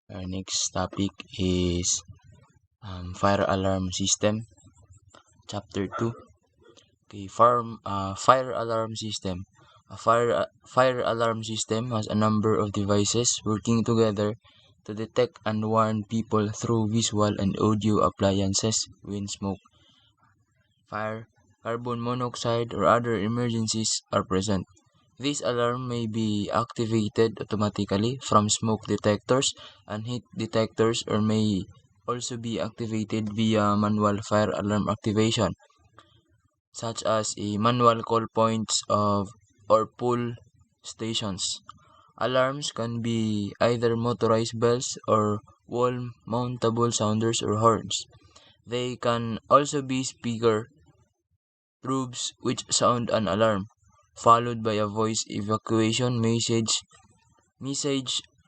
Our next topic is fire alarm system, chapter 2. Okay, fire alarm system. A fire alarm system has a number of devices working together to detect and warn people through visual and audio appliances when smoke, fire, carbon monoxide, or other emergencies are present. This alarm may be activated automatically from smoke detectors and heat detectors or may also be activated via manual fire alarm activation, such as a manual call points of or pull stations. Alarms can be either motorized bells or wall-mountable sounders or horns. They can also be speaker tubes which sound an alarm, followed by a voice evacuation message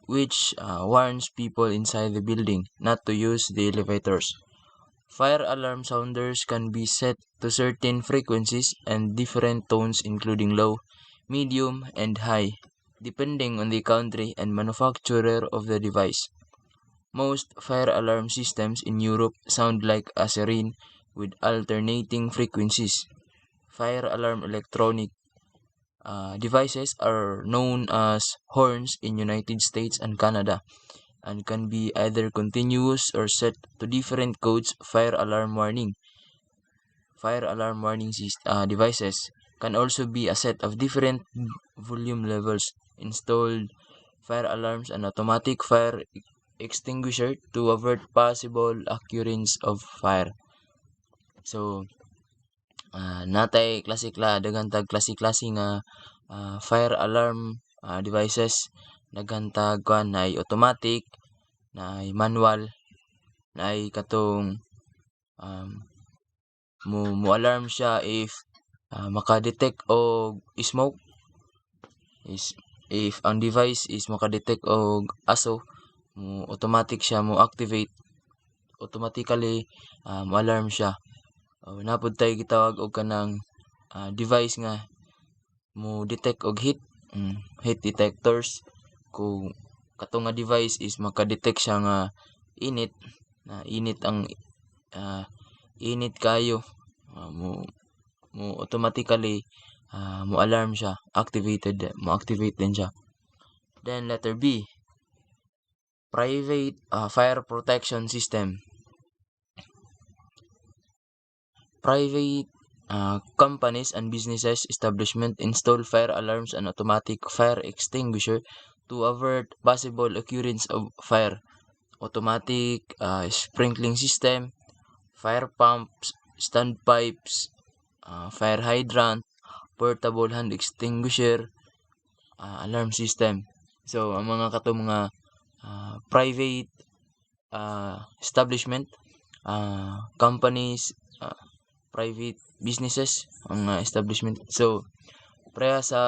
which warns people inside the building not to use the elevators. Fire alarm sounders can be set to certain frequencies and different tones including low, medium, and high, depending on the country and manufacturer of the device. Most fire alarm systems in Europe sound like a siren with alternating frequencies. Fire alarm electronic devices are known as horns in United States and Canada and can be either continuous or set to different codes. Devices can also be a set of different volume levels, installed fire alarms, and automatic fire extinguisher to avert possible occurrence of fire. So, natay daghan tag klase-klase nga fire alarm devices. Daghan tag kuan naay automatic, naay manual, naay katong mo alarm siya if maka-detect og smoke, is if ang device is maka-detect og aso, automatic siya mo activate automatically, mo alarm siya. Napod tay gitawag og kanang device nga mo detect og heat detectors. Kung katong nga device is maka-detect siya nga init, na init kayo, mo automatically mo alarm siya, mo activate din siya. Then letter B, private fire protection system. Private companies and businesses establishment install fire alarms and automatic fire extinguisher to avert possible occurrence of fire. Automatic sprinkling system, fire pumps, standpipes, fire hydrant, portable hand extinguisher, alarm system. So ang mga mga private establishment, companies, private businesses, ang establishment. So pareha sa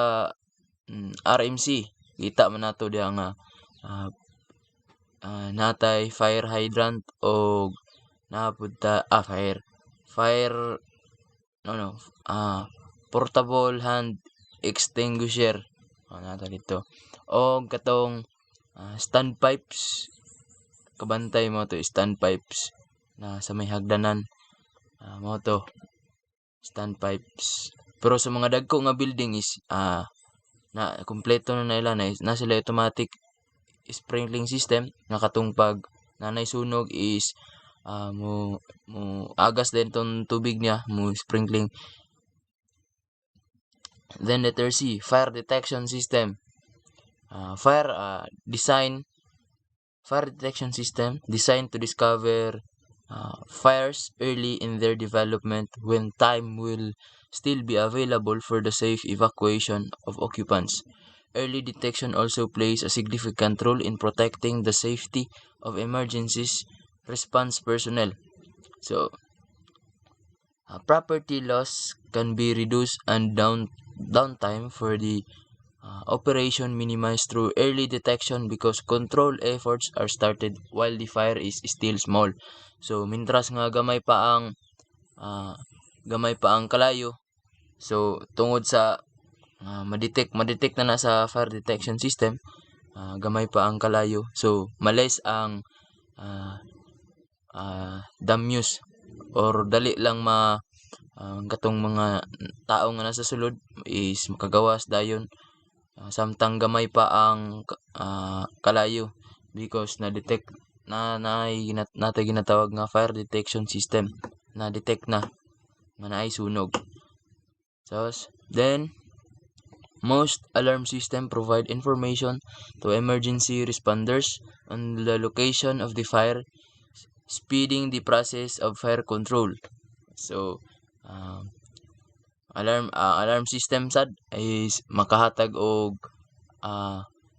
RMC, kita man nato diha nga natay fire hydrant o napud ta fire portable hand extinguisher nata dito, o katong standpipes, kabantay mo to standpipes na sa may hagdanan, mo to standpipes. Pero sa mga dagko nga building is na kompleto na nila na sila automatic sprinkling system nga katong pag nanay sunog is mo agas din tong tubig niya, mo sprinkling. Then letter C, fire detection system. Fire detection system designed to discover fires early in their development when time will still be available for the safe evacuation of occupants. Early detection also plays a significant role in protecting the safety of emergencies response personnel. So, property loss can be reduced and downtime for the operation minimized through early detection because control efforts are started while the fire is still small. So mintras nga gamay pa ang kalayo, so tungod sa ma-detect na sa fire detection system, gamay pa ang kalayo. So malis ang damuse or dali lang katong mga tao nga nasa sulod is makagawas dayon samtang gamay pa ang kalayo because na-detect natay ginatawag nga fire detection system na detect na nga naay sunog. So then most alarm system provide information to emergency responders on the location of the fire, speeding the process of fire control. So alarm system sad is makahatag og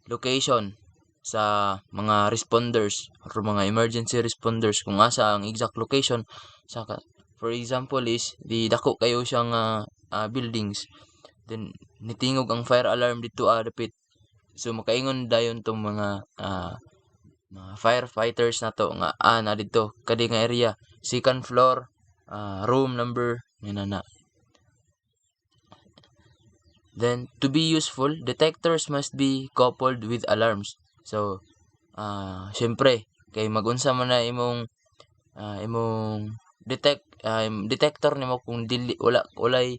location sa mga responders or mga emergency responders kung asa ang exact location sa for example is di dako kayo siyang buildings, then nitingog ang fire alarm dito dapit, so makaingon dayon tong mga firefighters nato nga na dito kadi nga area, second floor, room number na. Then, to be useful, detectors must be coupled with alarms. So, syempre, kay magunsa man na imong detector nimo kung dili walay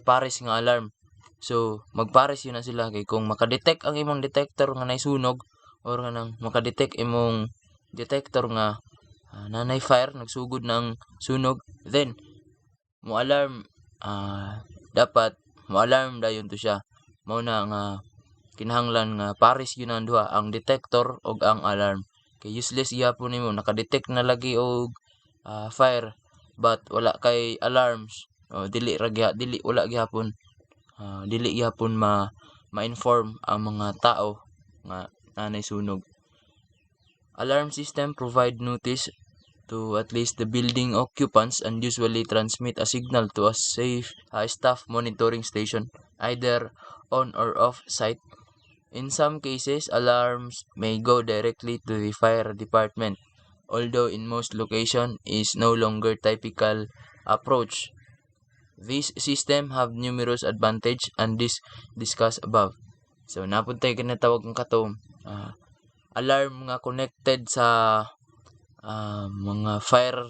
pares nga alarm. So, magpares yun na sila kay kung makadetect ang imong detector nga naisunog or nga nang makadetect imong detector nga nanay fire nagsugod ng sunog, then mo alarm dapat mo-alarm dayon to siya. Mao na nga kinahanglan nga pares gyud ang duha, ang detector ug ang alarm. Kay useless gyapon nimo nakadetect na lagi og fire but wala kay alarms. Dili wala gyapon dili gyapon ma-inform ang mga tao nga nanay sunog. Alarm system provide notice to at least the building occupants and usually transmit a signal to a safe staff monitoring station, either on or off site. In some cases, alarms may go directly to the fire department, although in most locations is no longer typical approach. These system have numerous advantage and discussed above. So napuntay kinatawag ng katong alarm nga connected sa mga fire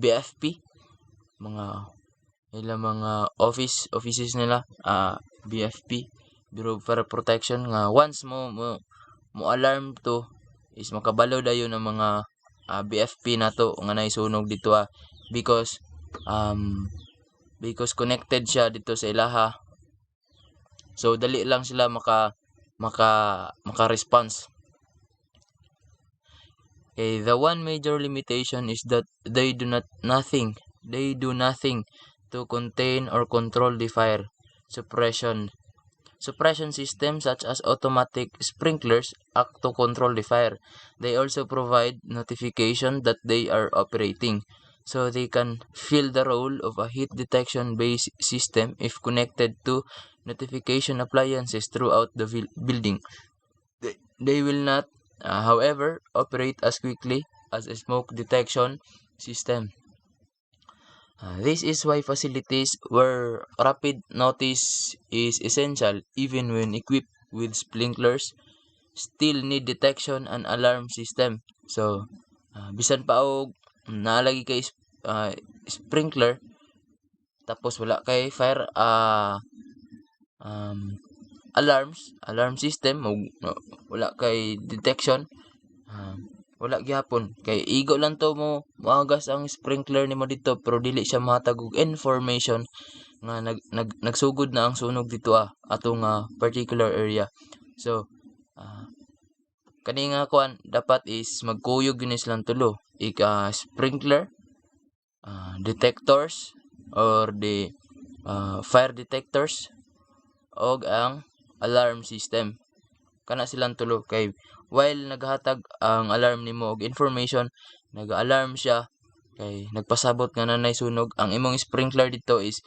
BFP, mga offices nila BFP, Bureau of Fire Protection, nga once mo alarm to is makabalo dayon ng mga BFP nato nga naisunog dito because connected siya dito sa ilaha, so dali lang sila maka-response. Okay, the one major limitation is that they do nothing to contain or control the fire. Suppression systems such as automatic sprinklers act to control the fire. They also provide notification that they are operating, so they can fill the role of a heat detection based system if connected to notification appliances throughout the building. They will not however, operate as quickly as a smoke detection system. This is why facilities where rapid notice is essential, even when equipped with sprinklers, still need detection and alarm system. So, bisan pa og naalagi kay sprinkler, tapos wala kay fire alarm system, wala kay detection, wala gyapon kay igo lang to mo moagas ang sprinkler nimo dito pero dili siya mahatag og information nga nagsugod na ang sunog dito atong particular area. So kani nga kuan dapat is magkuyog gini silang tulo, sprinkler, detectors or the fire detectors og ang alarm system. Kana silang tulo kay while naghatag ang alarm nimo og information, nag-alarm siya kay nagpasabot nga nanay sunog, ang imong sprinkler dito is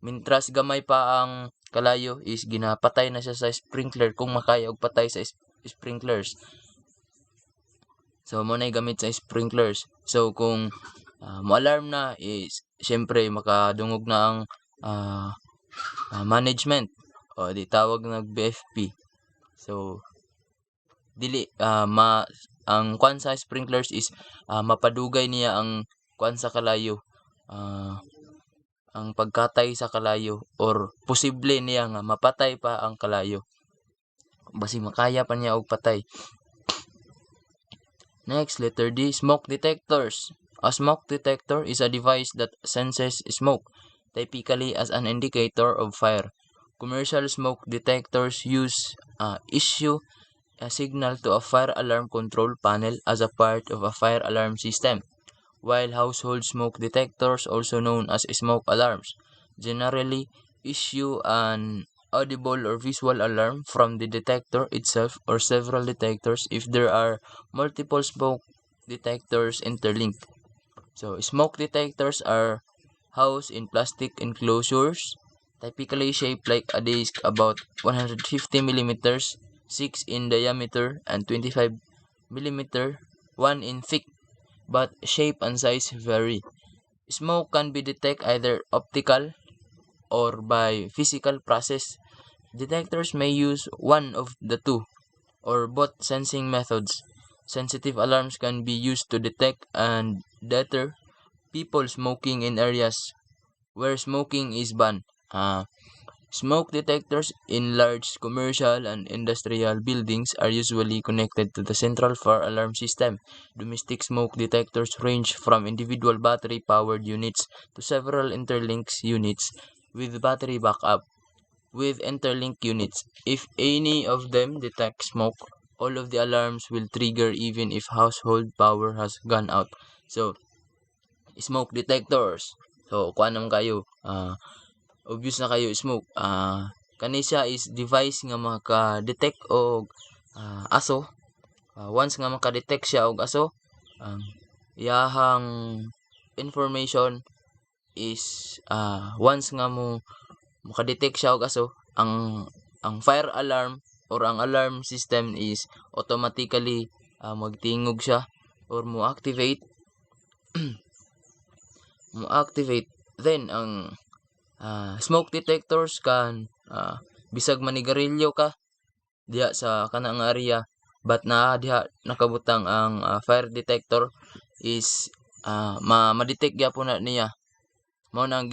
mintras gamay pa ang kalayo is ginapatay na siya sa sprinkler kung makaya og patay sa sprinklers. So mo nay gamit sa sprinklers. So kung mo-alarm na is syempre makadungog na ang management o di tawag nag BFP. So dili ang kwan sa sprinklers is mapadugay niya ang kwan sa kalayo, ang pagkatay sa kalayo, or posible niya nga mapatay pa ang kalayo basi makaya pa niya og patay. Next, letter D, smoke detectors. A smoke detector is a device that senses smoke, typically as an indicator of fire. Commercial smoke detectors issue a signal to a fire alarm control panel as a part of a fire alarm system, while household smoke detectors, also known as smoke alarms, generally issue an audible or visual alarm from the detector itself or several detectors if there are multiple smoke detectors interlinked. So, smoke detectors are housed in plastic enclosures, typically shaped like a disc about 150 millimeters, 6 in diameter, and 25 millimeter, 1 in thick, but shape and size vary. Smoke can be detected either optical or by physical process. Detectors may use one of the two or both sensing methods. Sensitive alarms can be used to detect and deter people smoking in areas where smoking is banned. Smoke detectors in large commercial and industrial buildings are usually connected to the central fire alarm system. Domestic smoke detectors range from individual battery-powered units to several interlinked units with battery backup. With interlinked units, if any of them detect smoke, all of the alarms will trigger even if household power has gone out. So, smoke detectors. So, kuha naman kayo. Obvious na kayo smoke. Kani siya is device nga maka-detect og aso. Once nga maka-detect siya og aso, iyahang information is once nga mo maka-detect siya og aso, ang fire alarm or ang alarm system is automatically magtingog siya or mo-activate. Then ang smoke detectors kan bisag manigarilyo ka diha sa kanang area but diha nakabutang ang fire detector is ma-detect gyapon na niya. Mao nang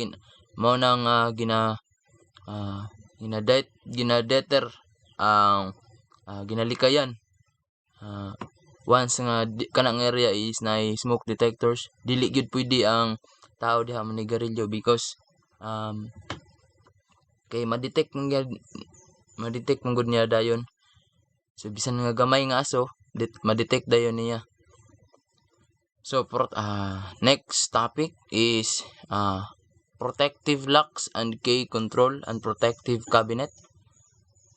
ginadeter ang ginalikayan. Once nga kanang area is na smoke detectors, dili gyud pwede ang tao diha manigarilyo because kay ma-detect man gud niya dayon. So bisan nga gamay nga aso, ma-detect dayon niya. So next topic is protective locks and key control and protective cabinet.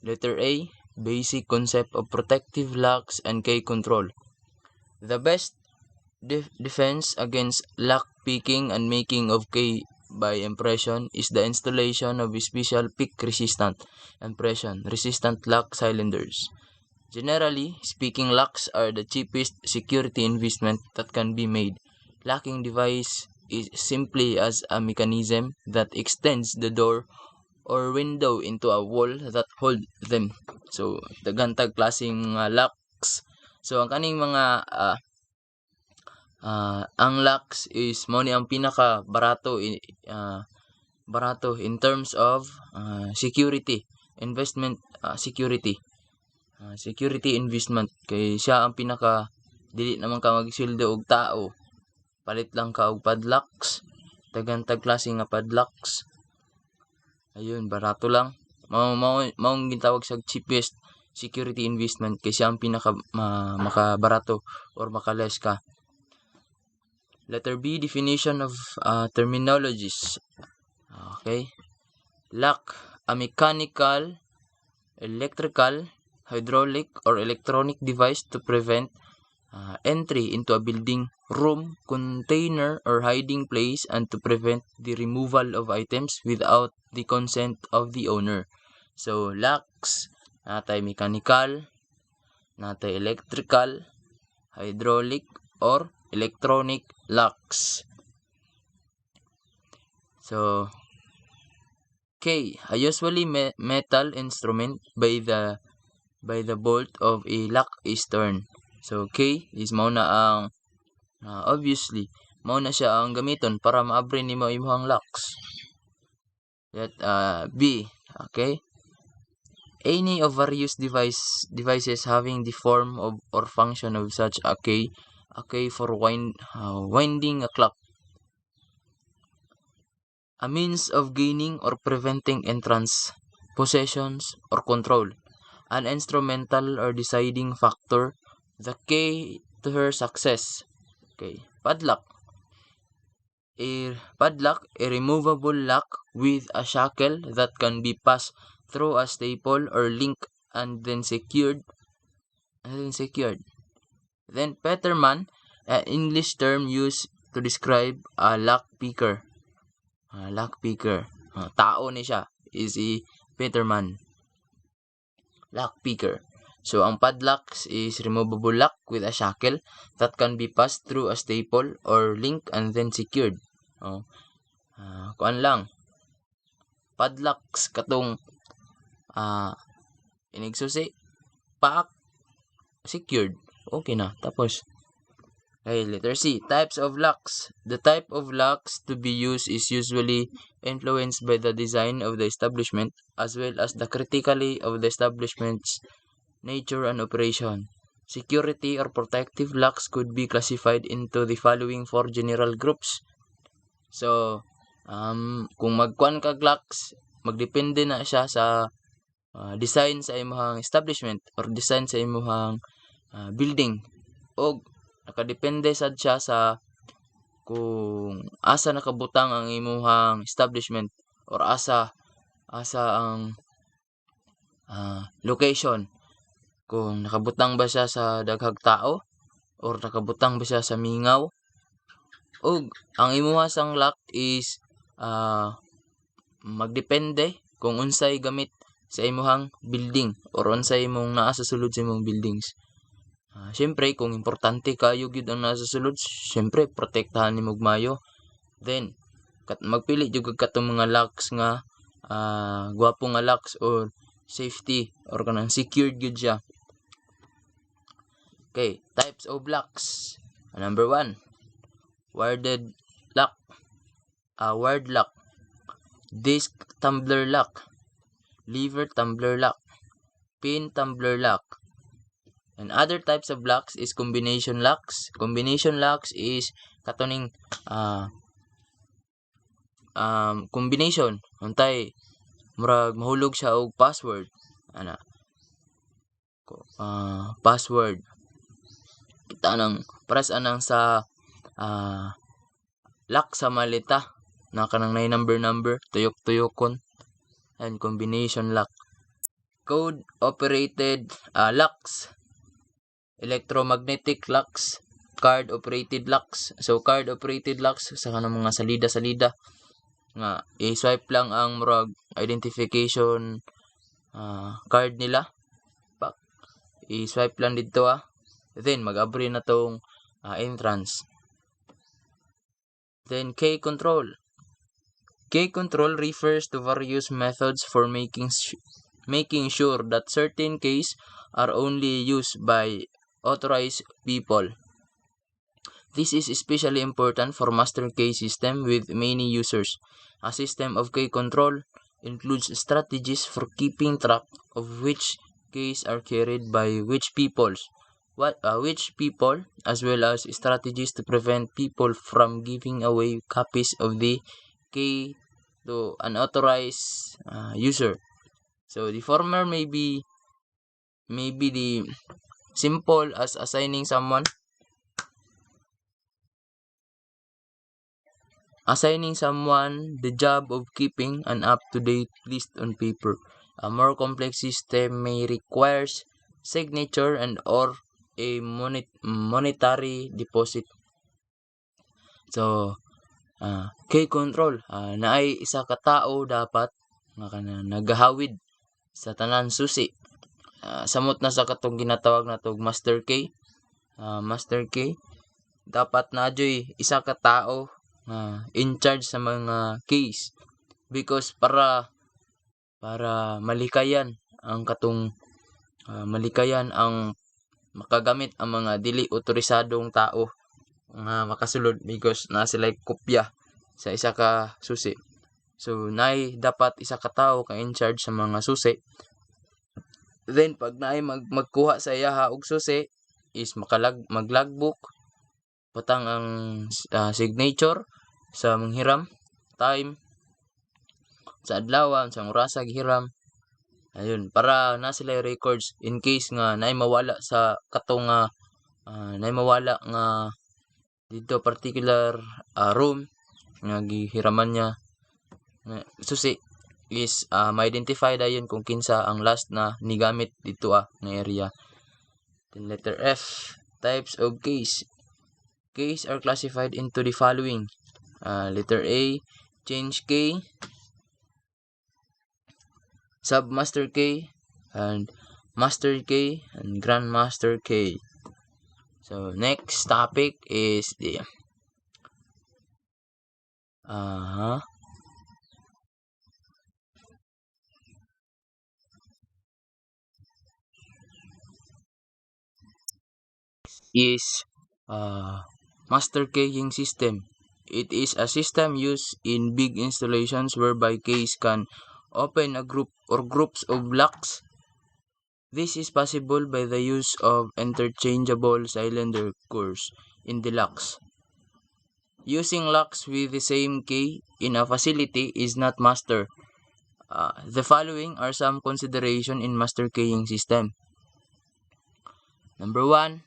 Letter A, basic concept of protective locks and key control. The best defense against lock picking and making of key by impression is the installation of special pick resistant impression resistant lock cylinders. Generally speaking, locks are the cheapest security investment that can be made. Locking device is simply as a mechanism that extends the door or window into a wall that hold them. So daghan tag klaseng locks. So ang kaning mga ang locks is mo ni ang pinaka barato in terms of security investment, security investment kay siya ang pinaka dili naman ka magsildo og tao, palit lang ka og padlocks, daghan tag klase nga padlocks. Ayun, barato lang, maong gitawag sa cheapest security investment kay siya ang pinaka makabarato or makaless ka. Letter B, definition of terminologies. Okay. Lock, a mechanical, electrical, hydraulic, or electronic device to prevent entry into a building, room, container, or hiding place and to prevent the removal of items without the consent of the owner. So, locks, natay mechanical, natay electrical, hydraulic, or electronic locks. So, K, a usually metal instrument by the bolt of a lock is turned. So K is mao na ang obviously mao na siya ang gamiton para maabri nimo imong locks. That B, okay? Any of various devices having the form of or function of such a key for winding a clock. A means of gaining or preventing entrance, possessions, or control. An instrumental or deciding factor, the key to her success. Okay. Padlock. A removable lock with a shackle that can be passed through a staple or link and then secured. Then Peterman, an English term used to describe a lock picker. Tao ni siya is si Peterman. Lock picker. So ang padlocks is removable lock with a shackle that can be passed through a staple or link and then secured. Kuan lang. Padlocks katong inigsusi paak secured. Okay na. Tapos okay, letter C. Types of locks. The type of locks to be used is usually influenced by the design of the establishment as well as the criticality of the establishment's nature and operation. Security or protective locks could be classified into the following four general groups. So, kung magkuan kag locks, magdepende na siya sa design sa imong establishment or design sa imong building. O nakadepende sad siya sa kung asa nakabutang ang imong establishment or asa ang location. Kung nakabutang ba siya sa daghang tao or nakabutang ba siya sa mingaw. O ang imuha sang lock is magdepende kung unsay gamit sa imong building or unsay imong naa sa sulod sa imong buildings. Siyempre, kung importante kayo gyud ang nasa sulod, siyempre, protektahan ni mayo. Then, magpili jud katong mga locks nga gwapo nga locks or safety or kanang secured gyud siya. Okay, types of locks. Number 1, wired lock. Wired lock. Disc tumbler lock. Lever tumbler lock. Pin tumbler lock. And other types of locks is combination locks. Combination locks is katuning combination. Untay murag mahulog siya og password. Password. Kita nang press anang sa lock sa malita na kanang number tuyok-tuyokon and combination lock. Code operated locks. Electromagnetic locks, card operated locks. So card operated locks sa kanang mga salida nga i-swipe lang ang murag identification card nila. I-swipe lang dito then mag-abri na tong entrance. Then K control. K control refers to various methods for making sure that certain keys are only used by authorized people. This is especially important for master key system with many users. A system of key control includes strategies for keeping track of which keys are carried by which people, as well as strategies to prevent people from giving away copies of the key to unauthorized user. So the former may be the simple as assigning someone the job of keeping an up-to-date list on paper. A more complex system may require signature and or a monetary deposit. So, key control naay isa ka tao dapat nga kana nagahawid sa tanan susi. Samot na sa katong ginatawag natog master key. Dapat na adyoy isa ka tao in charge sa mga keys because para para malikayan ang malikayan ang makagamit ang mga dili otorisadong tao nga makasulod because na sila kopya sa isa ka susi. So dapat isa ka tawo ka in charge sa mga susi. Then pag naay magkuha sa iyaha og susi is maglogbook, patang ang signature sa manghiram, time, sa adlaw, sa orasa gihiram. Ayun, para na sila records in case nga naay mawala sa katong naay mawala nga dito particular room nga gihiraman niya susi is ma-identify dayon kung kinsa ang last na nigamit dito nga area. Then letter F, types of case. Case are classified into the following. Letter A, change key, submaster key, and master key, and grandmaster key. So next topic is the is master keying system. It is a system used in big installations whereby keys can open a group or groups of locks. This is possible by the use of interchangeable cylinder cores in the locks. Using locks with the same key in a facility is not master. The following are some consideration in master keying system. Number 1,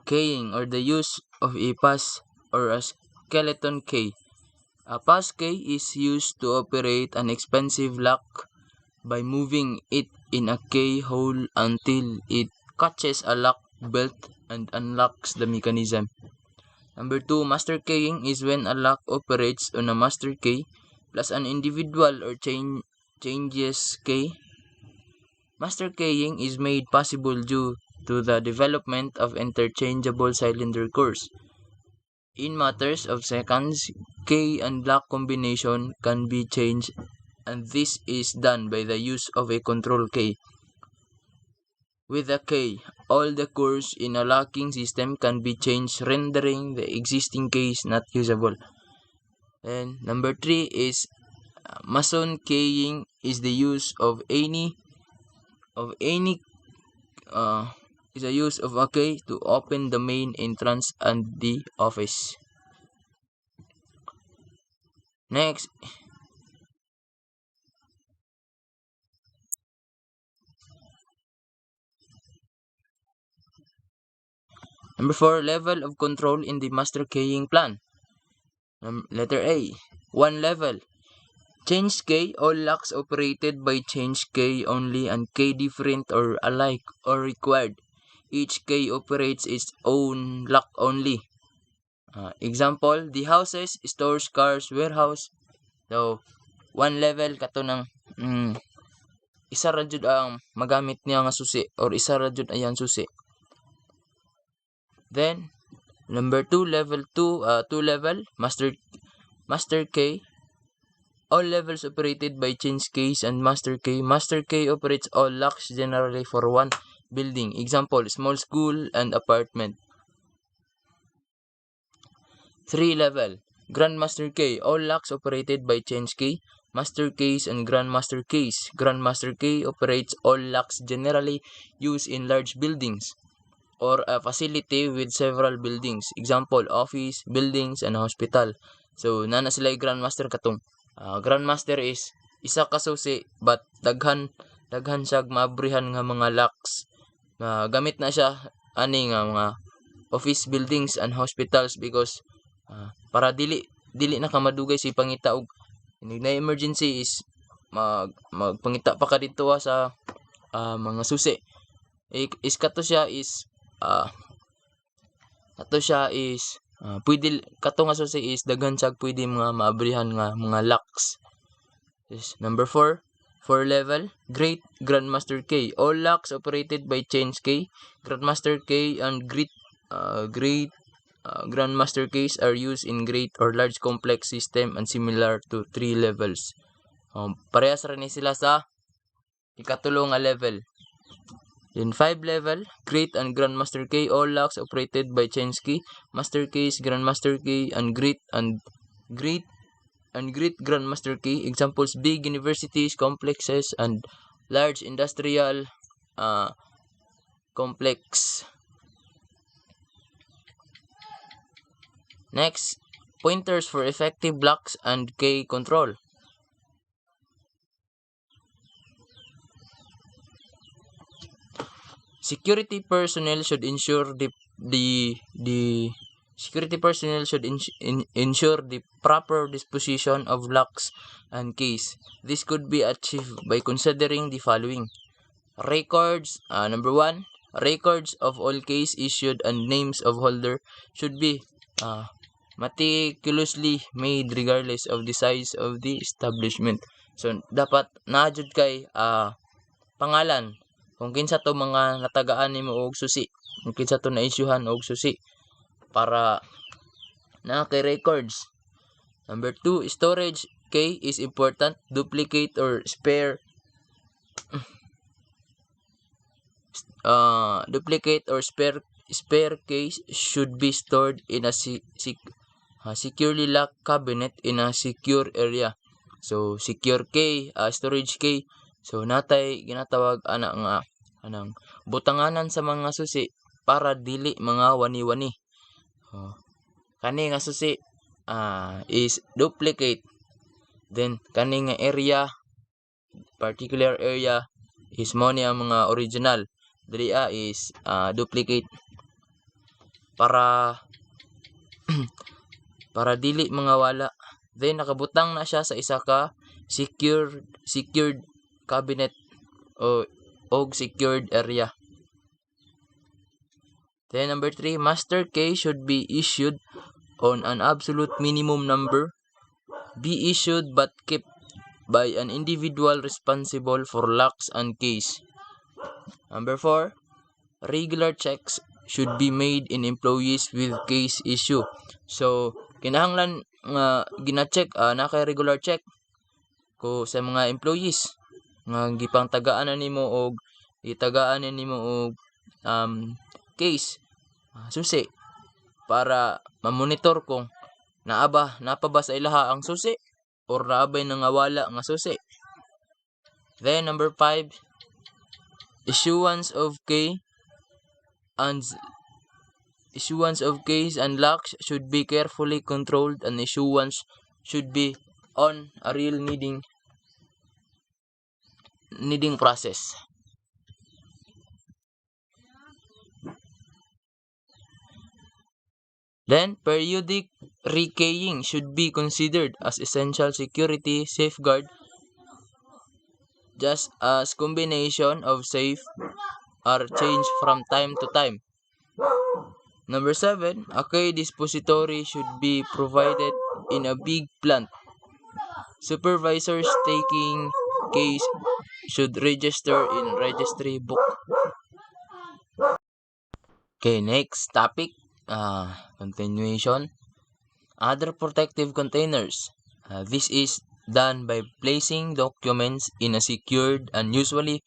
keying or the use of a pass or a skeleton key. A pass key is used to operate an expensive lock by moving it in a key hole until it catches a lock belt and unlocks the mechanism. Number 2, master keying is when a lock operates on a master key plus an individual or changes key. Master keying is made possible due to the development of interchangeable cylinder cores. In matters of seconds, key and lock combination can be changed, and this is done by the use of a control key. With a key, all the cores in a locking system can be changed, rendering the existing keys not usable. And number 3 is mason keying is the use of a key to open the main entrance and the office. Next, number 4, level of control in the master keying plan. Letter A, 1 level. Change key, all locks operated by change key only and key different or alike or required. Each key operates its own lock only. Example, the houses, stores, cars, warehouse. So, 1 level kato ng isa ra jud ang magamit niya nga susi or isa ra jud ayan susi. Then number 2, level 2 level master key. All levels operated by change keys and master key. Master key operates all locks generally for one building. Example, small school and apartment. 3 level grandmaster key. All locks operated by change key, master keys, and grandmaster keys. Grandmaster key operates all locks generally used in large buildings or a facility with several buildings. Example, office, buildings, and hospital. So, nana sila yung grandmaster katong. Grandmaster is isa ka susi but daghan siya maabrihan nga mga locks. Gamit na siya ani nga mga office buildings and hospitals because para dili na ka madugay si pangita og na emergency is magpangita pa ka dito sa mga susi. Kato siya is pwede kato nga susi is daghan siya pwede mga maabrihan nga mga locks. Number 4 level great grandmaster key. All locks operated by change key, grandmaster key, and great grandmaster keys are used in great or large complex system and similar to 3 levels. Parehas rin sila sa ikatulo nga level. Then 5 level, Great and Grandmaster Key, all locks operated by change key, Master Keys, Grandmaster Key, and Great Grandmaster Key. Examples: big universities, complexes, and large industrial complex. Next, pointers for effective locks and key control. Security personnel should ensure ensure the proper disposition of locks and keys. This could be achieved by considering the following: records. Number 1, records of all keys issued and names of holder should be meticulously made regardless of the size of the establishment. So dapat naadjud kay pangalan kung kinsa to mga natagaan nimo og susi, kung kinsa to na-issuehan og susi para na kay records. Number 2, storage key is important. Duplicate or spare keys should be stored in a securely locked cabinet in a secure area. So secure key, storage key, so natay ginatawag ana nga anang butanganan sa mga susi para dili mga wani-wani. Kani nga susi is duplicate. Then kani nga area, particular area, is mo niya mga original. Dili is duplicate para para dili mga wala. Then nakabutang na siya sa isa ka secured cabinet og secured area. Then number 3, master key should be issued on an absolute minimum number. Be issued but kept by an individual responsible for locks and keys. Number 4, regular checks should be made in employees with case issue. So kinahanglan nga gina-check na kay regular check ko sa mga employees nga gipang tagaan nimo og itagaan nimo og case susi para ma-monitor kung napa ba sa ilaha ang susi or naabay na nga wala nga susi. Then number 5, issuance of keys and locks should be carefully controlled, and issuance should be on a real needing process. Then periodic rekeying should be considered as essential security safeguard, just as combination of safe are changed from time to time. Number 7, a key depository should be provided in a big plant. Supervisors taking keys should register in registry book. Okay, next topic, continuation. Other protective containers. This is done by placing documents in a secured and usually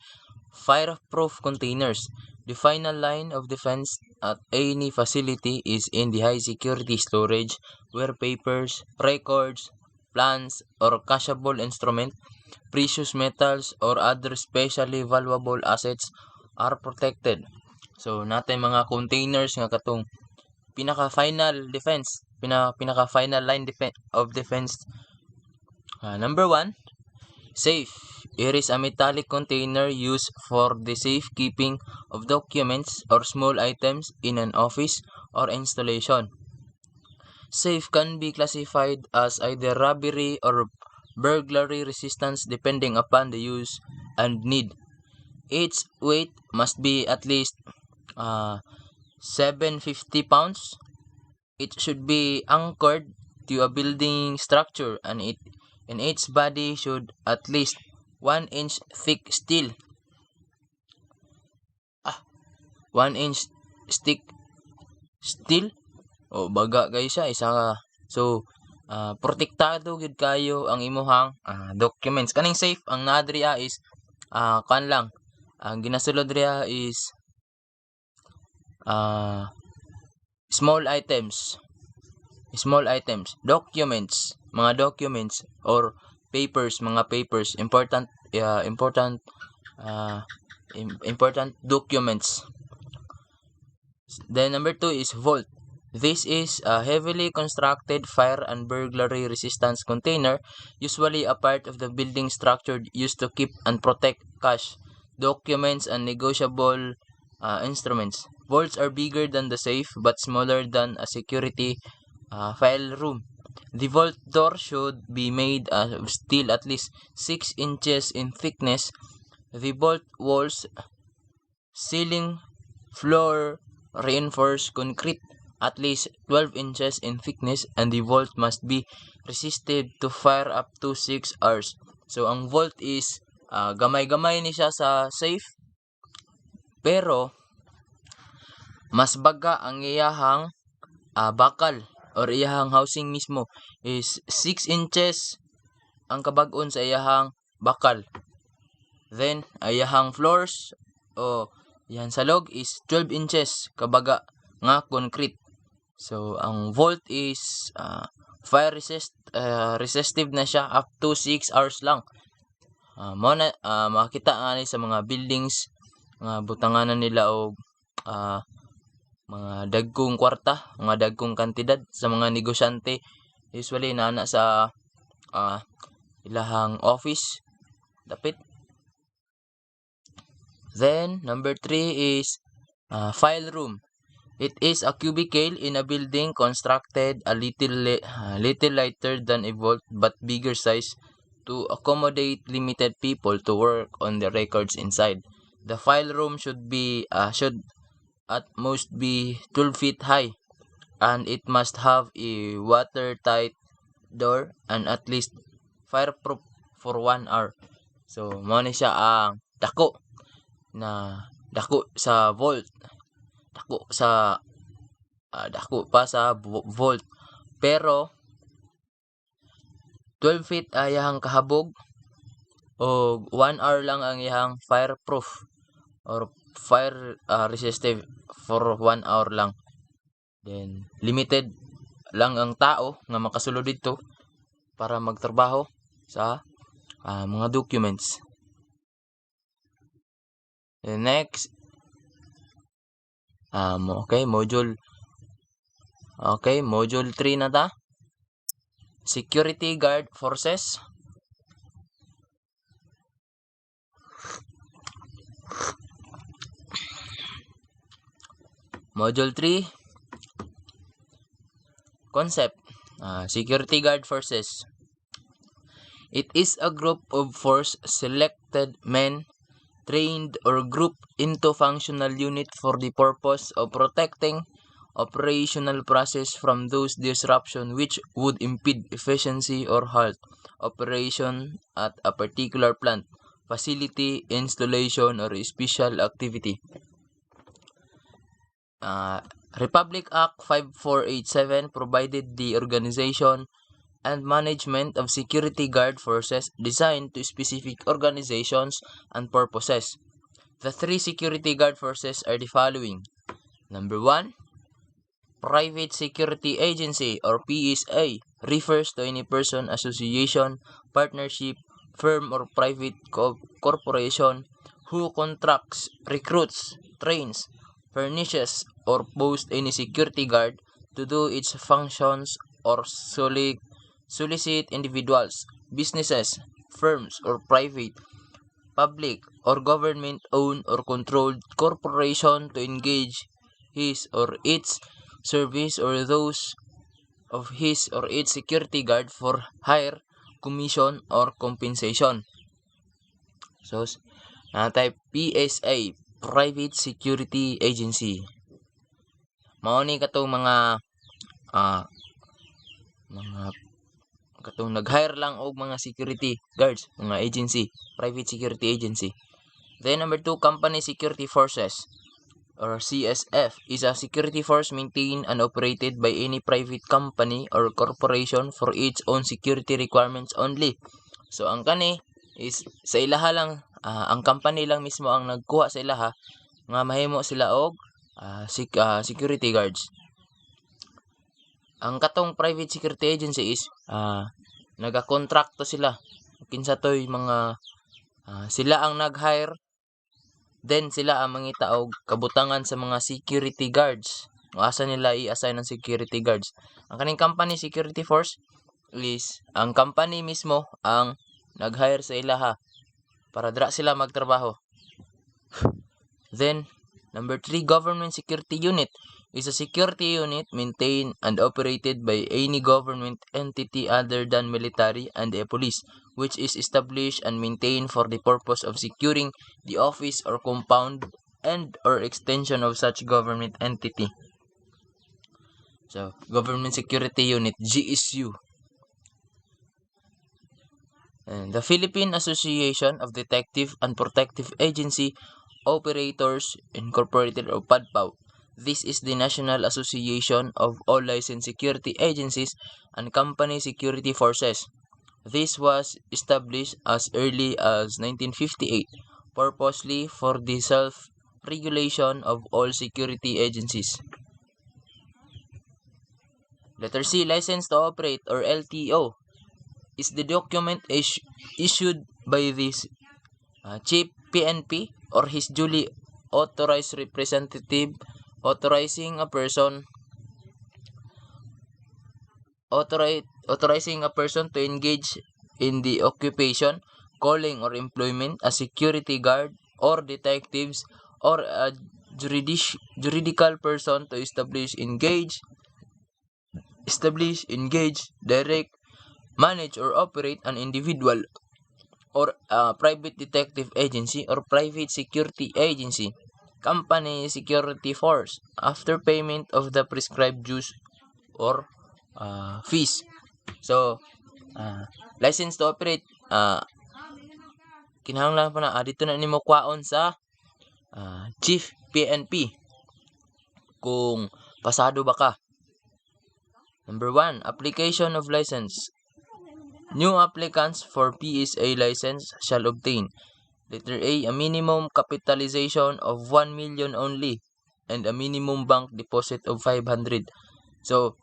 fireproof containers. The final line of defense at any facility is in the high security storage, where papers, records, plans, or cashable instrument, precious metals, or other specially valuable assets are protected. So natay mga containers nga katong pinaka-final defense, pinaka-final line of defense. Number 1, safe. It is a metallic container used for the safekeeping of documents or small items in an office or installation. Safe can be classified as either robbery or burglary resistance depending upon the use and need. Its weight must be at least 750 pounds. It should be anchored to a building structure, and its body should at least 1 inch thick steel. 1 inch thick steel? O baga kayo siya, isa so protektado gid kayo ang imuhang documents. Kaning safe ang naadriya is kan lang. Ang ginasulod diha is small items, documents, mga documents or papers, mga papers, important documents. Then number 2 is vault. This is a heavily constructed fire and burglary resistance container, usually a part of the building structure used to keep and protect cash, documents, and negotiable instruments. Vaults are bigger than the safe but smaller than a security file room. The vault door should be made of steel at least 6 inches in thickness. The vault walls, ceiling, floor, reinforced concrete at least 12 inches in thickness, and the vault must be resistive to fire up to 6 hours. So ang vault is gamay-gamay ni siya sa safe, pero mas baga ang iyahang bakal or iyahang housing mismo is 6 inches ang kabag-on sa iyahang bakal. Then iyahang floors o yan sa log is 12 inches kabaga nga concrete. So ang vault is fire resistive na siya up to 6 hours lang. Makita nga ni sa mga buildings, mga butanganan nila o mga dagkong kwarta, mga dagkong kantidad sa mga negosyante, usually nana sa ilahang office dapit. Then number 3 is file room. It is a cubicle in a building constructed a little lighter than a vault but bigger size to accommodate limited people to work on the records inside. The file room should at most be 12 feet high, and it must have a watertight door and at least fireproof for 1 hour. So mo ni siya ang dako sa vault, dako pa sa vault, pero 12 feet ayahang kahabog o 1 hour lang ang iyang fireproof or fire resistive for 1 hour lang. Then limited lang ang tao nga makasulod dito para magtrabaho sa mga documents. The next module 3 na ta. Security guard forces. Module 3 concept. Security guard forces. It is a group of force selected men trained or grouped into functional unit for the purpose of protecting operational process from those disruption which would impede efficiency or halt operation at a particular plant, facility, installation, or special activity. Republic Act 5487 provided the organization and management of security guard forces designed to specific organizations and purposes. The 3 security guard forces are the following. Number 1, Private Security Agency or PSA refers to any person, association, partnership, firm, or private corporation who contracts, recruits, trains, furnishes, or posts any security guard to do its functions or solicit individuals, businesses, firms, or private, public, or government-owned or controlled corporation to engage his or its service or those of his or its security guard for hire, commission, or compensation. So, type PSA, Private Security Agency. Mao ni katong mga katong nag-hire lang og mga security guards, mga agency, private security agency. Then number 2, Company Security Forces or CSF is a security force maintained and operated by any private company or corporation for its own security requirements only. So ang kani is sa ilaha lang ang company lang mismo ang nagkuha sa ilaha nga mahimo sila og security guards. Ang katong private security agency is nagakontrakto sila kinsa toy mga sila ang nag-hire, then sila ang mangita og kabutangan sa mga security guards. Asa nila i-assign ang security guards. Ang kaning company security force is ang company mismo ang nag-hire sa ilaha para dira sila magtrabaho. Then, number 3, government security unit is a security unit maintained and operated by any government entity other than military and a police, which is established and maintained for the purpose of securing the office or compound and or extension of such government entity. So, government security unit, GSU. And the Philippine Association of Detective and Protective Agency Operators Incorporated or PADPAO. This is the National Association of all licensed security agencies and company security forces. This was established as early as 1958, purposely for the self-regulation of all security agencies. Letter C, License to Operate or LTO is the document issued by this Chief PNP or his duly authorized representative authorizing a person to engage in the occupation, calling or employment as security guard or detectives or a juridical person to establish, engage, direct, manage or operate an individual or a private detective agency or private security agency, company security force after payment of the prescribed dues or fees. So, license to operate, kinahanglan pa na dito na nimo kwaon sa Chief PNP kung pasado ba ka. Number 1, application of license. New applicants for PSA license shall obtain, letter A, a minimum capitalization of 1 million only and a minimum bank deposit of 500. So,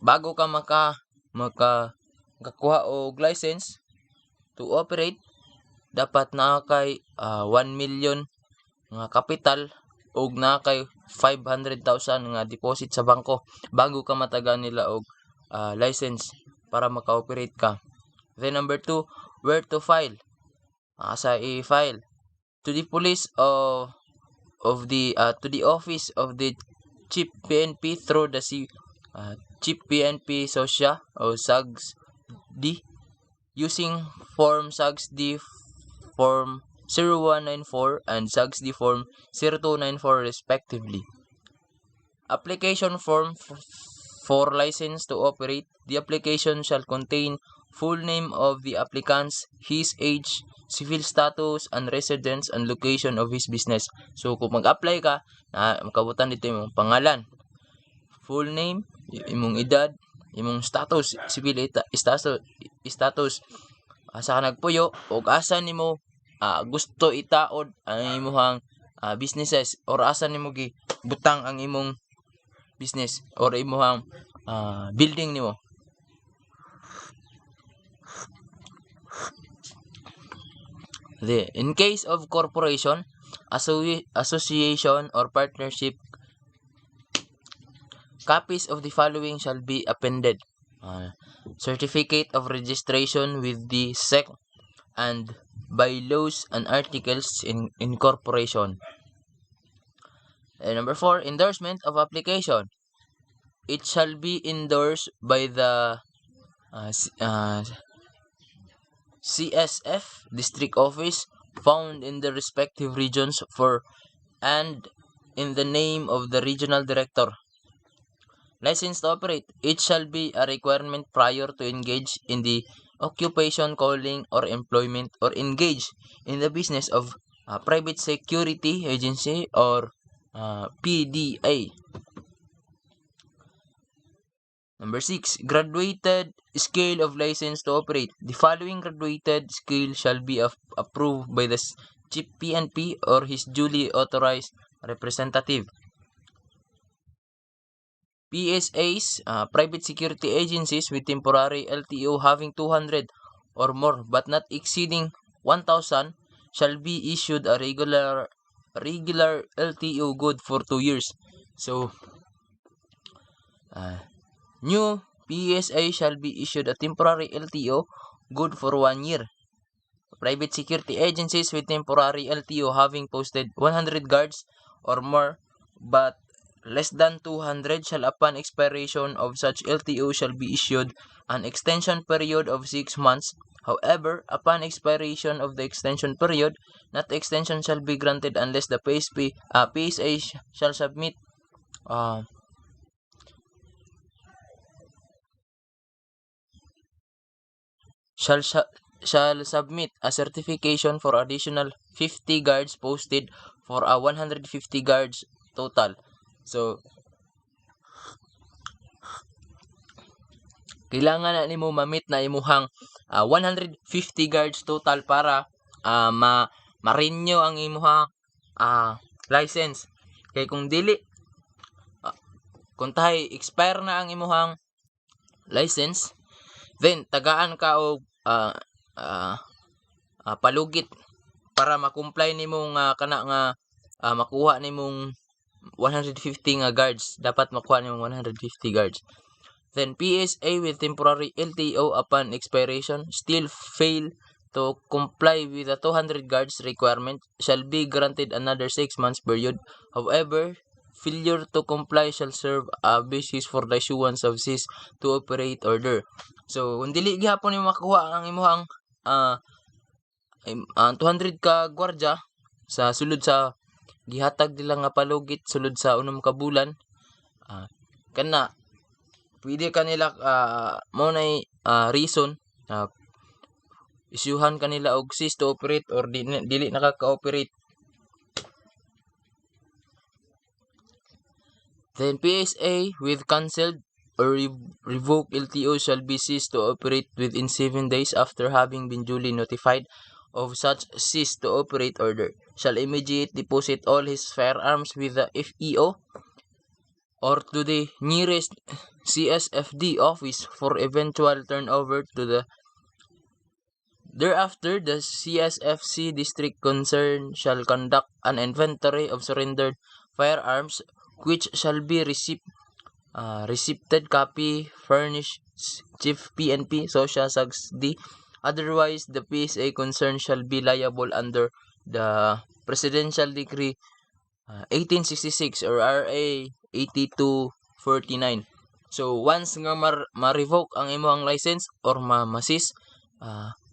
bago ka makakuha og license to operate, dapat na kay 1 million nga kapital og na kay 500,000 nga deposit sa bangko bago ka matagan nila og license para maka-operate ka. Then number 2, where to file? Asa i-file? To the police to the office of the Chief PNP through the Chief PNP SOSYA o SAGS-D using Form SAGS-D Form 0194 and SAGS-D Form 0294 respectively. Application form for license to operate. The application shall contain full name of the applicants, his age, civil status, and residence and location of his business. So, kung mag-apply ka, makabutan dito yung pangalan, full name, imong edad, imong status, civil status, asa ka nagpuyo, o asa nimo gusto itaod ang imong businesses, or asa nimo butang ang imong business or imong building nimo. In case of corporation, association or partnership, copies of the following shall be appended: certificate of registration with the SEC and bylaws and articles in incorporation. Number 4, endorsement of application. It shall be endorsed by the CSF district office found in the respective regions and in the name of the regional director. License to operate. It shall be a requirement prior to engage in the occupation, calling, or employment, or engage in the business of private security agency or PDA. Number 6, graduated scale of license to operate. The following graduated scale shall be approved by the Chief PNP or his duly authorized representative. PSAs, private security agencies with temporary LTO having 200 or more but not exceeding 1,000 shall be issued a regular LTO good for 2 years. So, new PSA shall be issued a temporary LTO good for 1 year. Private security agencies with temporary LTO having posted 100 guards or more but less than 200 shall upon expiration of such LTO shall be issued an extension period of 6 months. However, upon expiration of the extension period, not extension shall be granted unless the PSA shall submit shall submit a certification for additional 50 guards posted for a 150 guards total. So, kailangan na nimo ma-meet na imuhang 150 guards total para ma-renew ang imuhang license. Kay kung dili kung tahay expire na ang imuhang license, then tagaan ka og palugit para ma-comply nimong kana nga makuha nimong 150 nga guards. Dapat makuha nimong 150 guards. Then PSA with temporary LTO upon expiration still fail to comply with the 200 guards requirement shall be granted another 6 months period. However, failure to comply shall serve a basis for the issuance of cease to operate order. So, kung dili gihapon nimo makuha ang imuhang 200 ka gwardya sa sulod sa gihatag nila nga palugit sulod sa 6 ka bulan, kana pwede kanila mo na reason isyuhan kanila og cease to operate or dili nakaka-operate. Then PSA with cancelled or revoked LTO shall be ceased to operate within 7 days after having been duly notified of such cease to operate order. Shall immediately deposit all his firearms with the FEO or to the nearest CSFD office for eventual turnover to the thereafter. The CSFC district concerned shall conduct an inventory of surrendered firearms which shall be receipted copy furnished Chief PNP Social SAGSD. Otherwise, the PSA concerned shall be liable under the Presidential Decree 1866 or RA 8249. So, once nga ma-revoke ang imong license or ma-cease,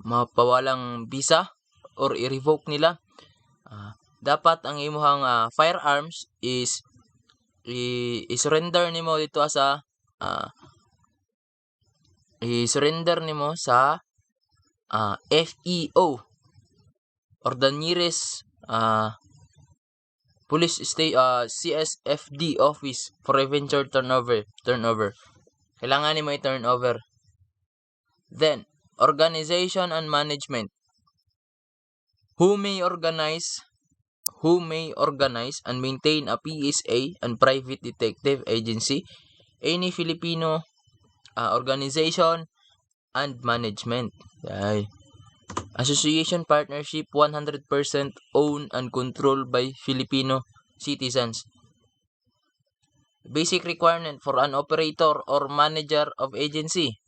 mapawalang visa or i-revoke nila, dapat ang imong firearms is i-surrender nimo dito sa i-surrender nimo sa FEO or the nearest police CSFD office for eventual turnover. Kailangan nimo i-turnover. Then, organization and management. Who may organize and maintain a PSA and private detective agency, any Filipino organization and management. Association partnership 100% owned and controlled by Filipino citizens. Basic requirement for an operator or manager of agency.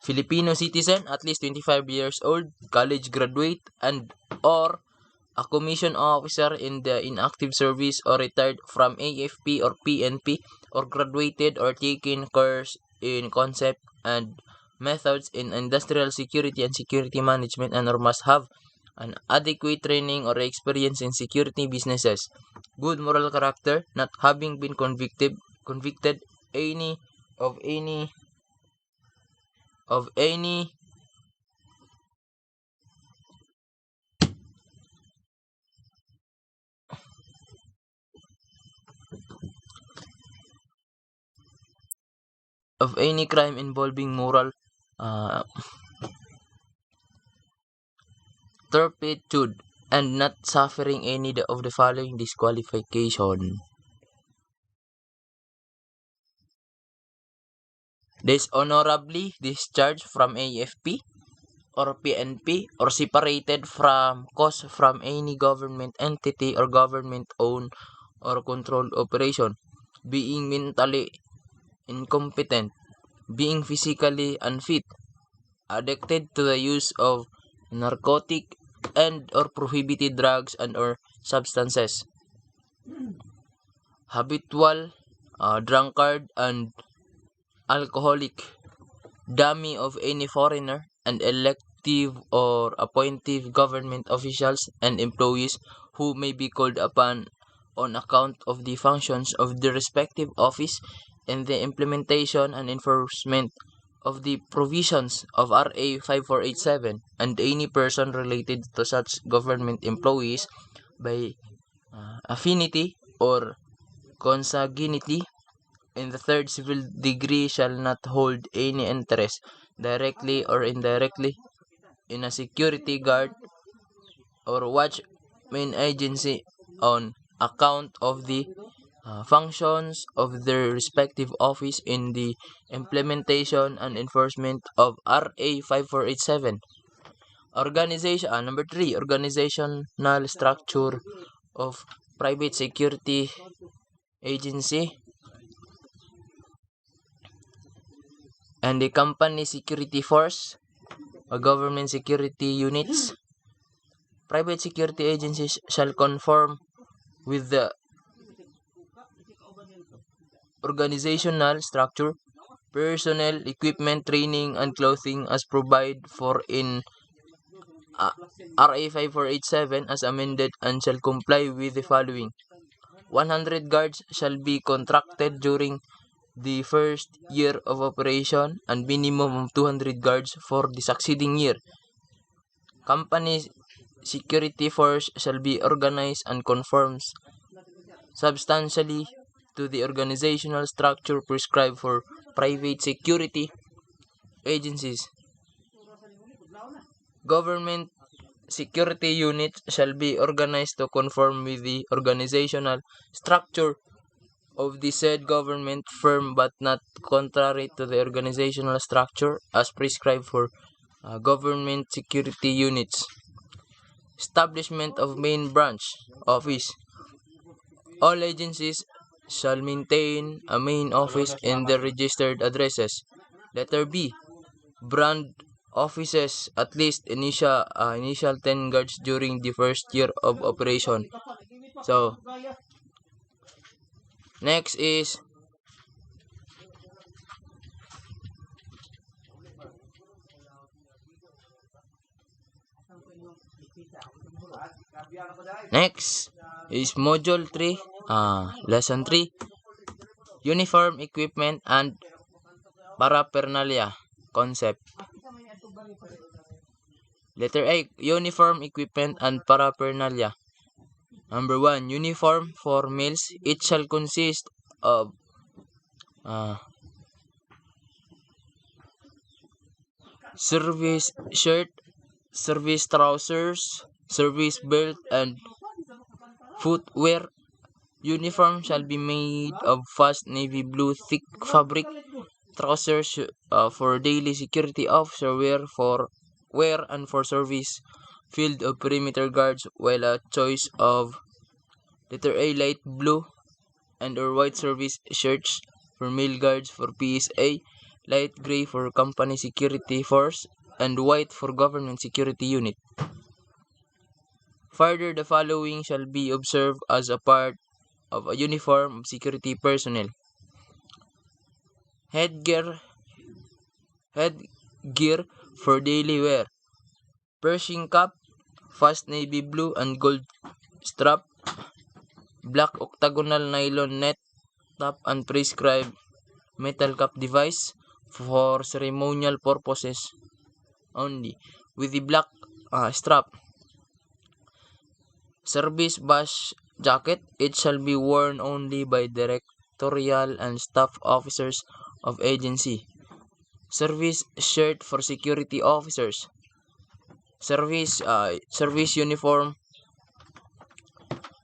Filipino citizen, at least 25 years old, college graduate, and or a commission officer in the inactive service or retired from AFP or PNP or graduated or taken course in concept and methods in industrial security and security management and or must have an adequate training or experience in security businesses. Good moral character, not having been convicted of any of any crime involving moral turpitude and not suffering any of the following disqualification: dishonorably discharged from AFP or PNP or separated from cause from any government entity or government-owned or controlled operation, being mentally incompetent, being physically unfit, addicted to the use of narcotic and or prohibited drugs and or substances, habitual drunkard and alcoholic, dummy of any foreigner, and elective or appointive government officials and employees who may be called upon on account of the functions of the respective office and the implementation and enforcement of the provisions of RA 5487 and any person related to such government employees by affinity or consanguinity in the third civil degree shall not hold any interest, directly or indirectly, in a security guard or watchman agency on account of the functions of their respective office in the implementation and enforcement of RA 5487. Organization, number 3, organizational structure of private security agency and the company security force or government security units. Private security agencies shall conform with the organizational structure, personnel, equipment, training, and clothing as provided for in RA 5487 as amended and shall comply with the following: 100 guards shall be contracted during the first year of operation and minimum of 200 guards for the succeeding year. Company security force shall be organized and conforms substantially to the organizational structure prescribed for private security agencies. Government security units shall be organized to conform with the organizational structure of the said government firm but not contrary to the organizational structure as prescribed for government security units. Establishment of main branch office. All agencies shall maintain a main office in their registered addresses. Letter B. Brand offices at least initial 10 guards during the first year of operation. So, next is module 3, lesson 3, uniform equipment and paraphernalia concept. Letter A, uniform equipment and paraphernalia. Number 1, uniform for males. It shall consist of service shirt, service trousers, service belt, and footwear. Uniform shall be made of fast navy blue thick fabric. Trousers for daily security officer wear and for service field of perimeter guards, while a choice of letter A, light blue and or white service shirts for male guards for PSA, light gray for company security force, and white for government security unit. Further, the following shall be observed as a part of a uniform of security personnel: headgear for daily wear, Pershing cap, fast navy blue and gold strap, black octagonal nylon net top and prescribed metal cap device for ceremonial purposes only, with the black strap. Service bash jacket, it shall be worn only by directorial and staff officers of agency. Service shirt for security officers. Service uniform,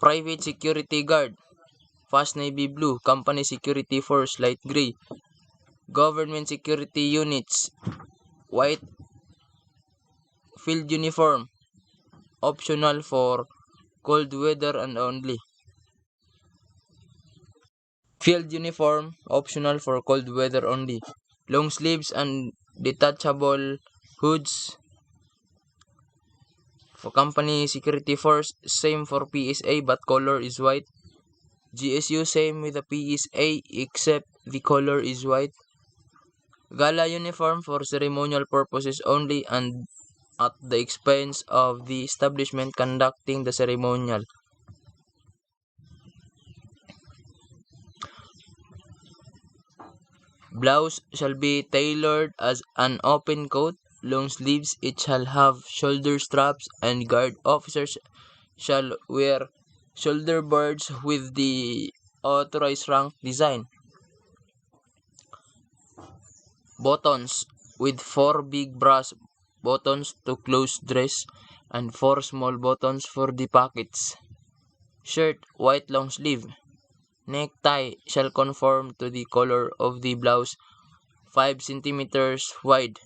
private security guard, fast navy blue, company security force light gray, government security units, white field uniform, optional for cold weather and only. Field uniform, optional for cold weather only. Long sleeves and detachable hoods for company security force, same for PSA but color is white. GSU same with the PSA except the color is white. Gala uniform for ceremonial purposes only and at the expense of the establishment conducting the ceremonial. Blouse shall be tailored as an open coat, long sleeves. It shall have shoulder straps, and guard officers shall wear shoulder bards with the authorized rank design. Buttons with 4 big brass buttons to close dress and 4 small buttons for the pockets. Shirt white long sleeve. Necktie shall conform to the color of the blouse, 5 centimeters wide.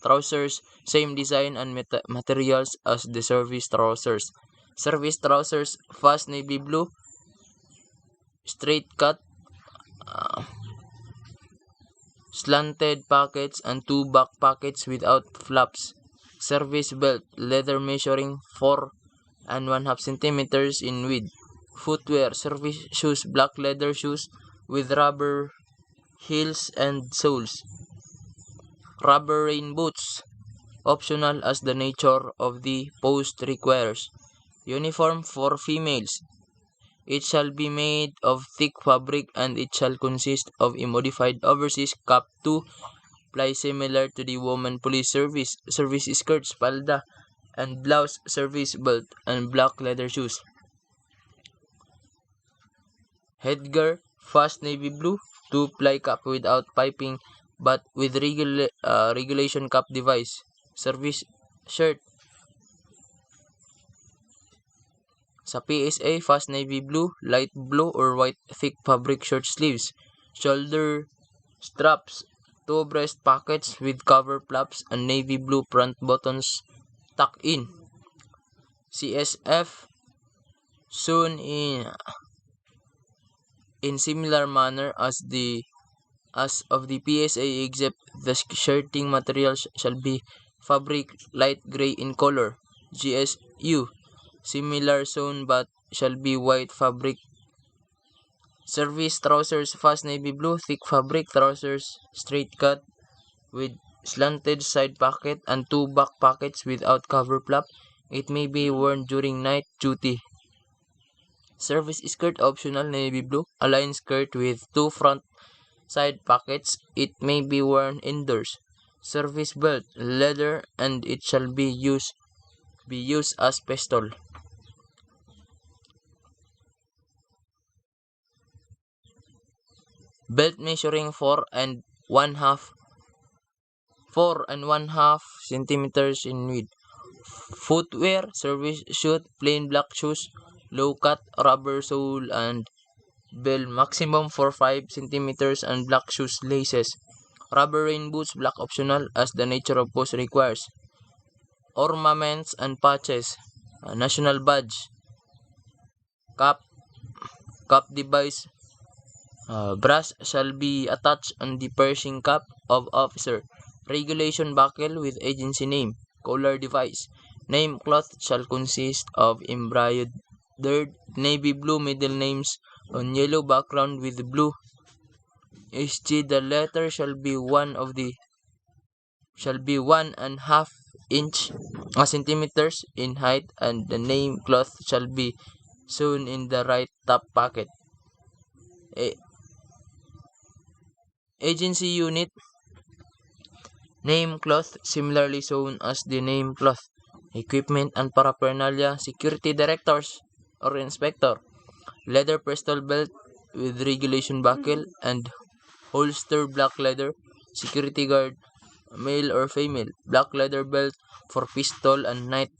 Trousers, same design and materials as the service trousers. Service trousers, fast navy blue, straight cut, slanted pockets and 2 back pockets without flaps. Service belt, leather measuring 4 1/2 centimeters in width. Footwear, service shoes, black leather shoes with rubber heels and soles. Rubber rain boots, optional as the nature of the post requires. Uniform for females. It shall be made of thick fabric and it shall consist of a modified overseas cap to ply similar to the woman police service skirts, palda, and blouse, service belt, and black leather shoes. Headgear, fast navy blue, 2-ply cap without piping but with regulation cap device. Service shirt. Sa PSA, fast navy blue, light blue or white thick fabric short sleeves. Shoulder straps, 2 breast pockets with cover flaps and navy blue front buttons tucked in. CSF, sewn in similar manner as of the PSA except the shirting material shall be fabric light gray in color. GSU, similar sewn but shall be white fabric. Service trousers, fast navy blue, thick fabric trousers, straight cut with slanted side pocket and 2 back pockets without cover flap. It may be worn during night duty. Service skirt, optional, navy blue, a line skirt with 2 front side pockets. It may be worn indoors. Service belt, leather, and it shall be used as pistol. Belt measuring 4 1/2 centimeters in width. Footwear, service shoe, plain black shoes, low cut, rubber sole and bell, maximum for 5 centimeters, and black shoes laces. Rubber rain boots, black optional as the nature of post requires. Ornaments and patches, national badge, cap device, brass shall be attached on the piercing cap of officer. Regulation buckle with agency name. Collar device. Name cloth shall consist of embroidered navy blue middle names on yellow background with blue SG. The letter shall be 1.5 centimeters in height, and the name cloth shall be sewn in the right top pocket. Agency unit, name cloth similarly sewn as the name cloth. Equipment and paraphernalia, security directors or inspector. Leather pistol belt with regulation buckle and holster black leather, security guard, male or female, black leather belt for pistol and night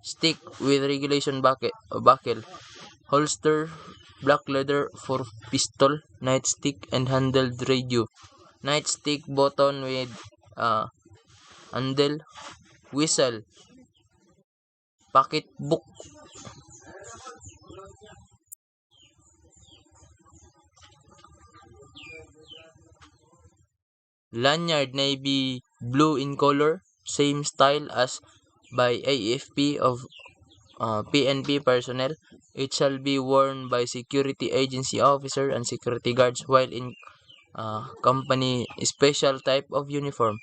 stick with regulation buckle, holster black leather for pistol, nightstick and handled radio, nightstick button with handle, whistle, pocketbook, lanyard navy blue in color, same style as by AFP of PNP personnel. It shall be worn by security agency officer and security guards while in company special type of uniform.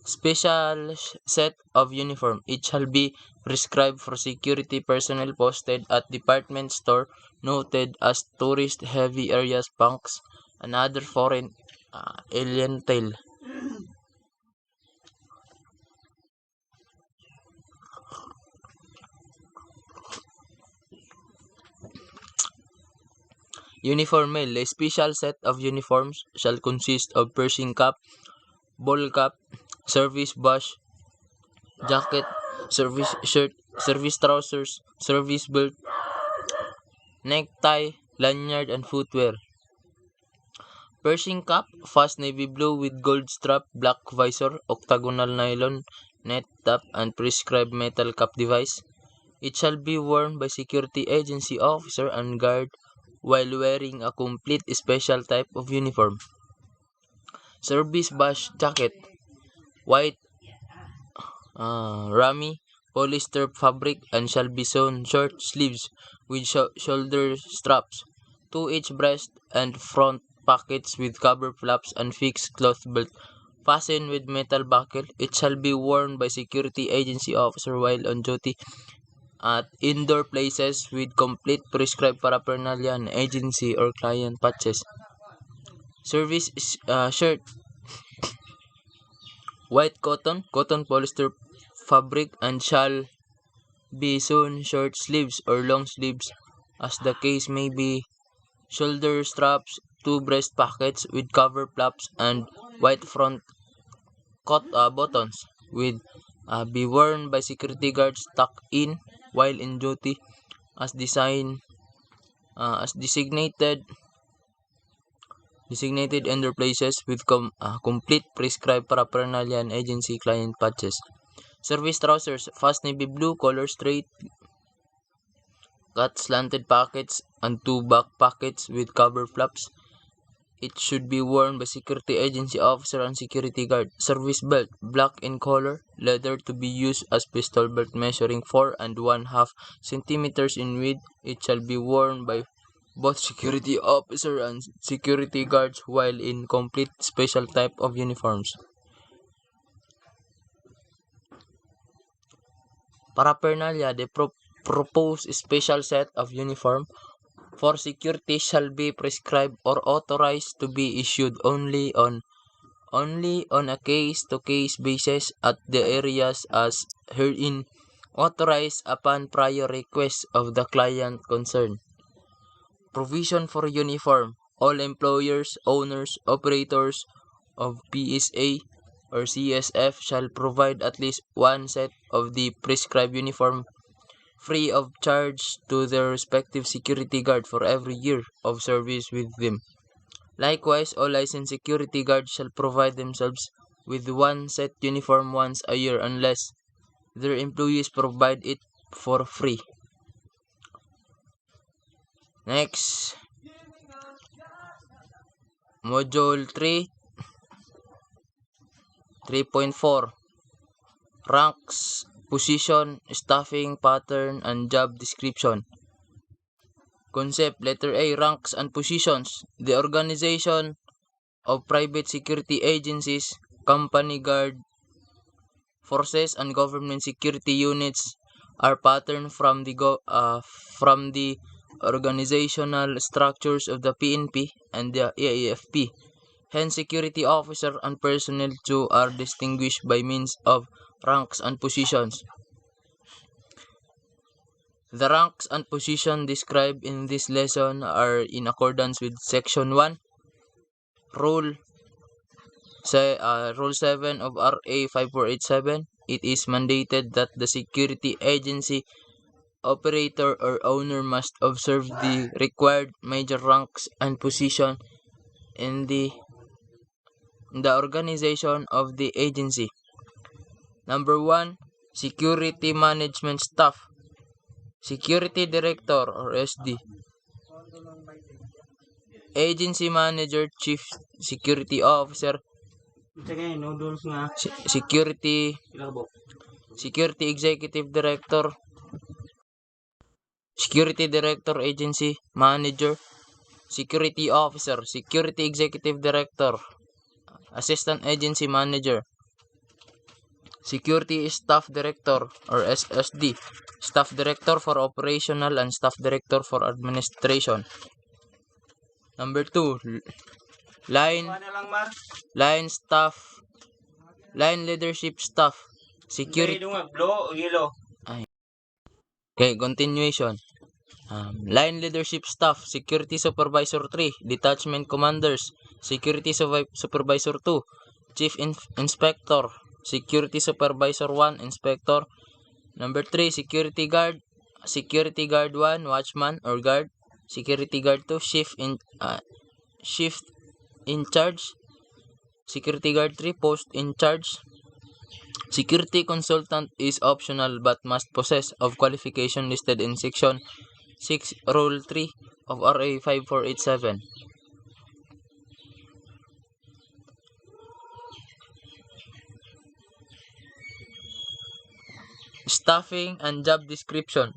Special set of uniform. It shall be prescribed for security personnel posted at department store noted as tourist heavy areas, banks, and other foreign alien tail. Uniform male. A special set of uniforms shall consist of piercing cap, ball cap, service bush, jacket, service shirt, service trousers, service belt, necktie, lanyard, and footwear. Piercing cap, fast navy blue with gold strap, black visor, octagonal nylon, net top, and prescribed metal cap device. It shall be worn by security agency officer and guard while wearing a complete special type of uniform. Service bush jacket, white rami polyester fabric and shall be sewn short sleeves with shoulder straps, 2 each breast and front pockets with cover flaps and fixed cloth belt fastened with metal buckle. It shall be worn by security agency officer while on duty at indoor places with complete prescribed paraphernalia and agency or client patches. Service shirt, white cotton polyester fabric and shall be sewn short sleeves or long sleeves as the case may be, shoulder straps, 2 breast pockets with cover flaps and white front buttons with be worn by security guards tucked in while in duty as designated in their places with complete prescribed paraphernalia and agency client patches. Service trousers, fast navy blue, color straight, cut slanted pockets and 2 back pockets with cover flaps. It should be worn by security agency officer and security guard. Service belt, black in color, leather to be used as pistol belt measuring 4 and 1/2 centimeters in width. It shall be worn by both security officer and security guards while in complete special type of uniforms. Paraphernalia, the proposed special set of uniform for security shall be prescribed or authorized to be issued only on a case-to-case basis at the areas as herein authorized upon prior request of the client concerned. Provision for uniform. All employers, owners, operators of PSA or CSF shall provide at least one set of the prescribed uniform free of charge to their respective security guard for every year of service with them. Likewise, all licensed security guards shall provide themselves with one set uniform once a year unless their employees provide it for free. Next, Module 3, 3.4, Ranks, Position, Staffing, Pattern, and Job Description. Concept, letter A, ranks and positions. The organization of private security agencies, company guard forces, and government security units are patterned from the organizational structures of the PNP and the AFP. Hence, security officer and personnel too are distinguished by means of ranks and positions. The ranks and position described in this lesson are in accordance with Section 1, Rule 7 of RA 5487. It is mandated that the security agency operator or owner must observe the required major ranks and position in the organization of the agency. Number 1, security management staff. Security Director or SD, Agency Manager, Chief Security Officer, Security Executive Director, Security Director, Agency Manager, Security Officer, Security Executive Director, Assistant Agency Manager, Security Staff Director or SSD, Staff Director for Operational and Staff Director for Administration. Number 2, line staff, line leadership staff, security. Okay, continuation. Line leadership staff, Security Supervisor 3, Detachment Commanders, Security Supervisor 2, Chief Inspector, Security Supervisor 1, Inspector. Number 3, Security Guard 1, Watchman or Guard, Security Guard 2, Shift in Charge, Security Guard 3, Post in Charge. Security Consultant is optional but must possess of qualification listed in Section 6, Rule 3 of RA 5487. Staffing and job description.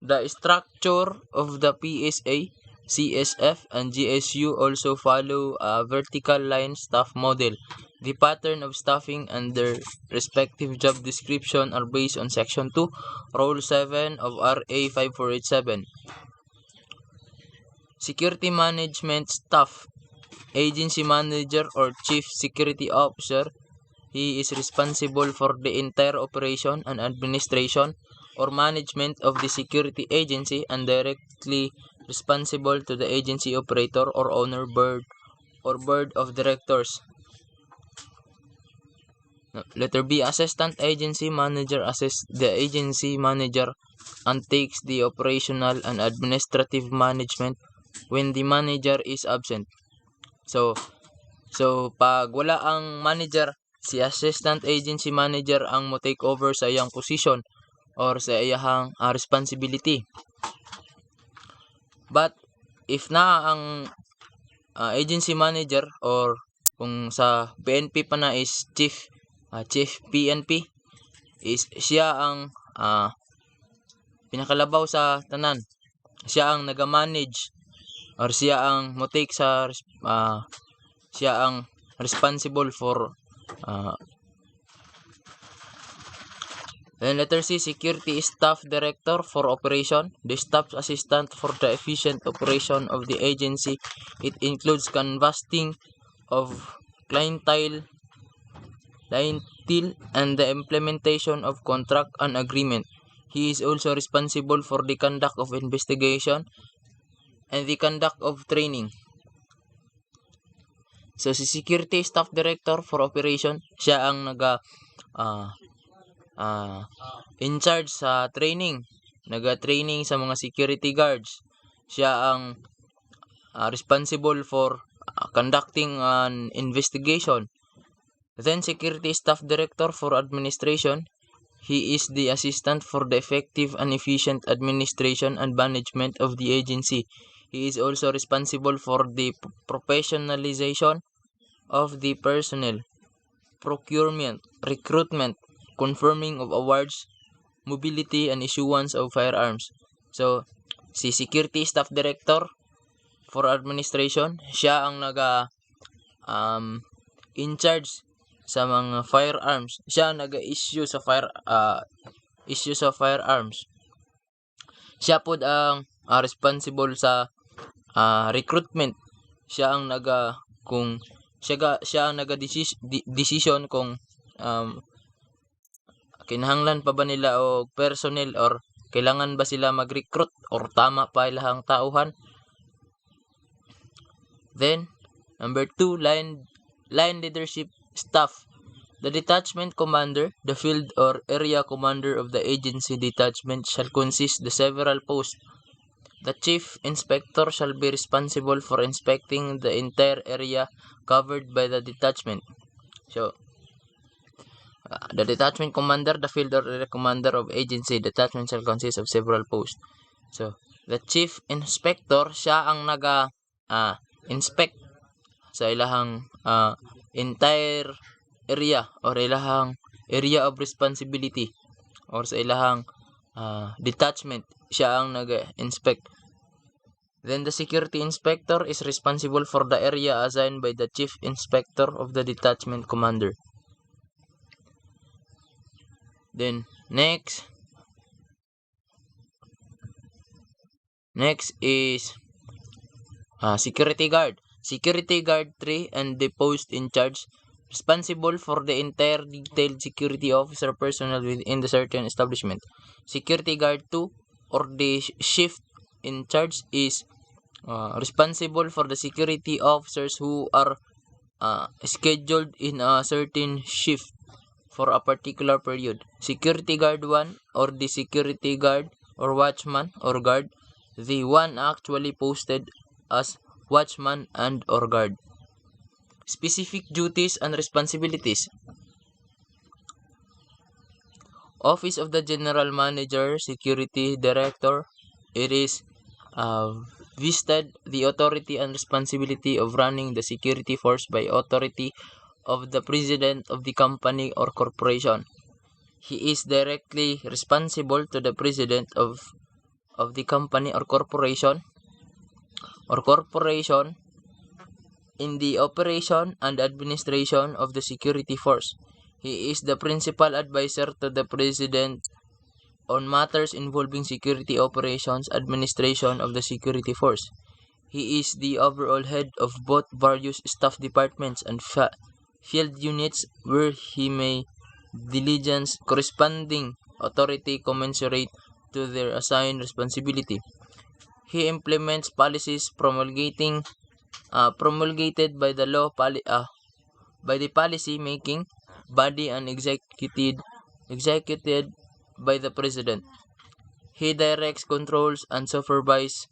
The structure of the PSA, CSF, and GSU also follow a vertical line staff model. The pattern of staffing and their respective job description are based on Section 2, Rule 7 of RA 5487. Security Management Staff, Agency Manager or Chief Security Officer. He is responsible for the entire operation and administration or management of the security agency and directly responsible to the agency operator or owner board of directors. Letter B, Assistant Agency Manager assists the agency manager and takes the operational and administrative management when the manager is absent. So pag wala ang manager, si Assistant Agency Manager ang mo take over sa iyang position or sa iyang responsibility. But if na ang agency manager or kung sa PNP pa na is chief PNP, is siya ang pinakalabaw sa tanan. Siya ang naga-manage or siya ang mo take sa siya ang responsible for Then letter C, Security Staff Director for Operation, the staff assistant for the efficient operation of the agency. It includes canvassing of clientele and the implementation of contract and agreement. He is also responsible for the conduct of investigation and the conduct of training. So si Security Staff Director for Operation, siya ang in charge sa training, naga-training sa mga security guards. Siya ang responsible for conducting an investigation. Then Security Staff Director for Administration, he is the assistant for the effective and efficient administration and management of the agency. He is also responsible for the professionalization of the personnel, procurement, recruitment, confirming of awards, mobility, and issuance of firearms. So, si Security Staff Director for Administration, siya ang in charge sa mga firearms. Siya ang naga-issue sa firearms. Siya pod ang responsible sa recruitment. Siya ang siya ang naga-decision kung kinahanglan pa ba nila og personnel or kailangan ba sila mag-recruit or tama pa ilahang tauhan. Then, number 2, line leadership staff. The detachment commander, the field or area commander of the agency detachment shall consist the several posts. The chief inspector shall be responsible for inspecting the entire area covered by the detachment. So, the detachment commander, the field or area commander of agency detachment shall consist of several posts. So, the chief inspector, siya ang naga-inspect sa ilahang entire area or ilahang area of responsibility or sa ilahang detachment, siya ang naga-inspect. Then the security inspector is responsible for the area assigned by the chief inspector of the detachment commander. Then next is security guard. Security guard 3 and the post in charge responsible for the entire detailed security officer personnel within the certain establishment. Security guard 2 or the shift in charge is responsible for the security officers who are scheduled in a certain shift for a particular period. Security guard 1 or the security guard or watchman or guard, the one actually posted as watchman and or guard. Specific duties and responsibilities. Office of the General Manager, Security Director. It is vested the authority and responsibility of running the security force by authority of the president of the company or corporation. He is directly responsible to the president of the company or corporation in the operation and administration of the security force. He is the principal advisor to the president on matters involving security operations administration of the security force. He is the overall head of both various staff departments and field units where he may diligence corresponding authority commensurate to their assigned responsibility. He implements policies promulgated by the by the policy making body and executed by the president. He directs, controls, and supervises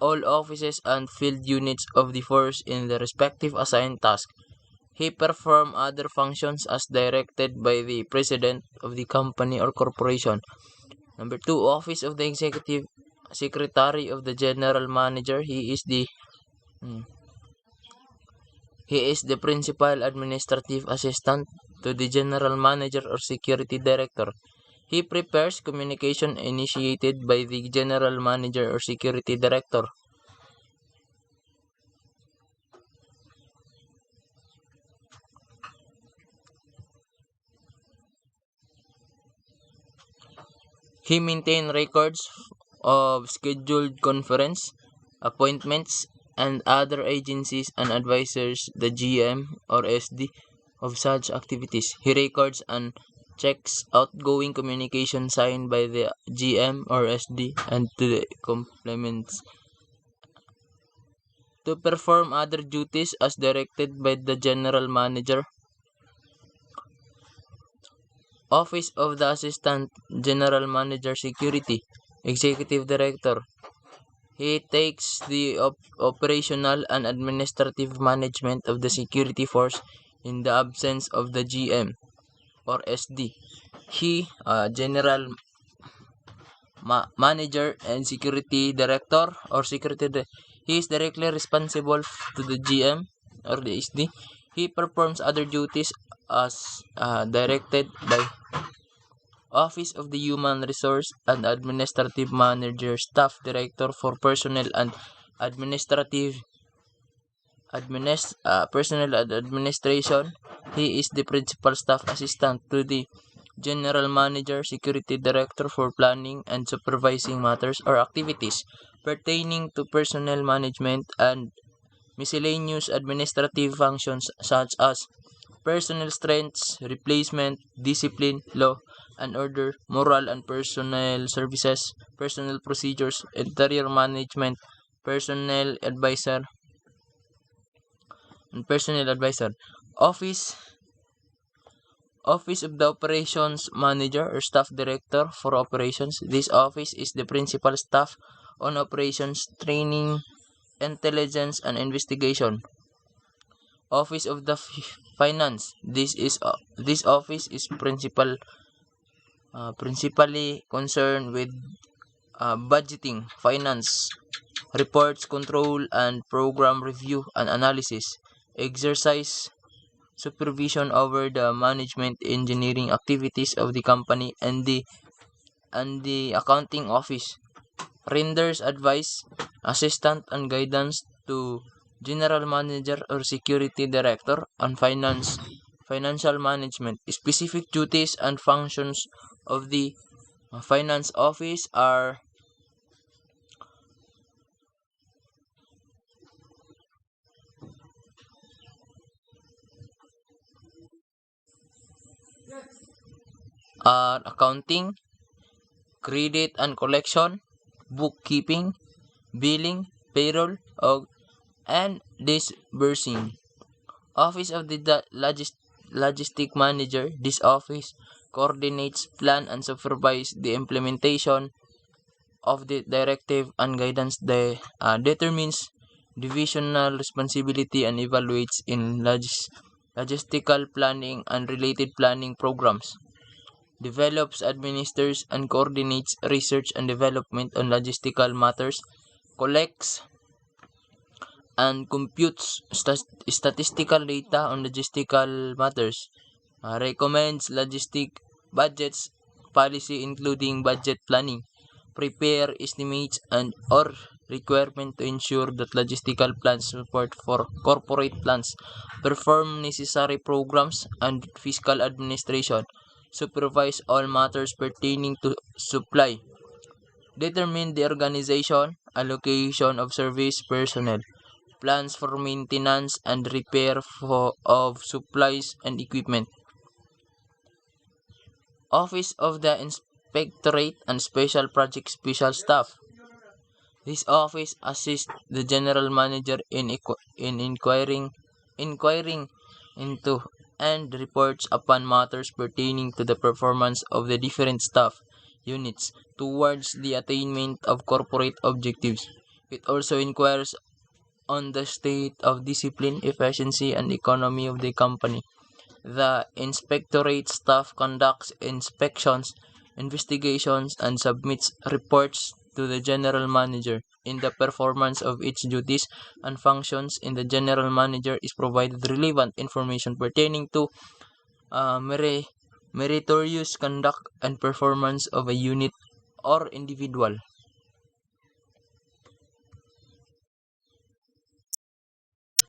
all offices and field units of the force in the respective assigned task. He performs other functions as directed by the president of the company or corporation. Number 2, Office of the Executive Secretary of the General Manager. He is the principal administrative assistant to the General Manager or Security Director. He prepares communication initiated by the General Manager or Security Director. He maintains records of scheduled conference, appointments, and other agencies and advises the GM or SD of such activities. He records and checks outgoing communication signed by the GM or SD and to the complements to perform other duties as directed by the General Manager. Office of the Assistant General Manager Security, Executive Director. He takes the operational and administrative management of the security force in the absence of the GM or SD. He, General Manager and Security Director or he is directly responsible to the GM or the SD. He performs other duties as directed by Office of the Human Resource and Administrative Manager, Staff Director for Personnel and Personnel and Administration. He is the Principal Staff Assistant to the General Manager, Security Director for Planning and Supervising matters or activities pertaining to personnel management and miscellaneous administrative functions such as personnel strengths, replacement, discipline, law, and order, moral and personnel services, personnel procedures, interior management, personnel advisor, and personnel advisor. Office Office of the Operations Manager or Staff Director for Operations. This office is the principal staff on operations, training, intelligence, and investigation. Office of the Finance. This office is principally concerned with budgeting, finance, reports, control, and program review and analysis. Exercise supervision over the management engineering activities of the company and the accounting office. Renders advice, assistance, and guidance to general manager or security director on financial management. Specific duties and functions of the finance office are accounting, credit and collection, bookkeeping, billing, payroll, and disbursing. Office of the Logistic Manager. This office coordinates, plan, and supervise the implementation of the directive and guidance determines divisional responsibility and evaluates in logistical planning and related planning programs. Develops, administers, and coordinates research and development on logistical matters, collects and computes statistical data on logistical matters, recommends logistic budgets policy including budget planning, prepare estimates and or requirement to ensure that logistical plans support for corporate plans, perform necessary programs and fiscal administration, supervise all matters pertaining to supply, determine the organization, allocation of service personnel, plans for maintenance and repair of supplies and equipment. Office of the Inspectorate and Special Project Special Staff. This office assists the general manager in inquiring into and reports upon matters pertaining to the performance of the different staff units towards the attainment of corporate objectives. It also inquires on the state of discipline, efficiency, and economy of the company. The inspectorate staff conducts inspections, investigations, and submits reports to the general manager. In the performance of its duties and functions, in the general manager is provided relevant information pertaining to meritorious conduct and performance of a unit or individual.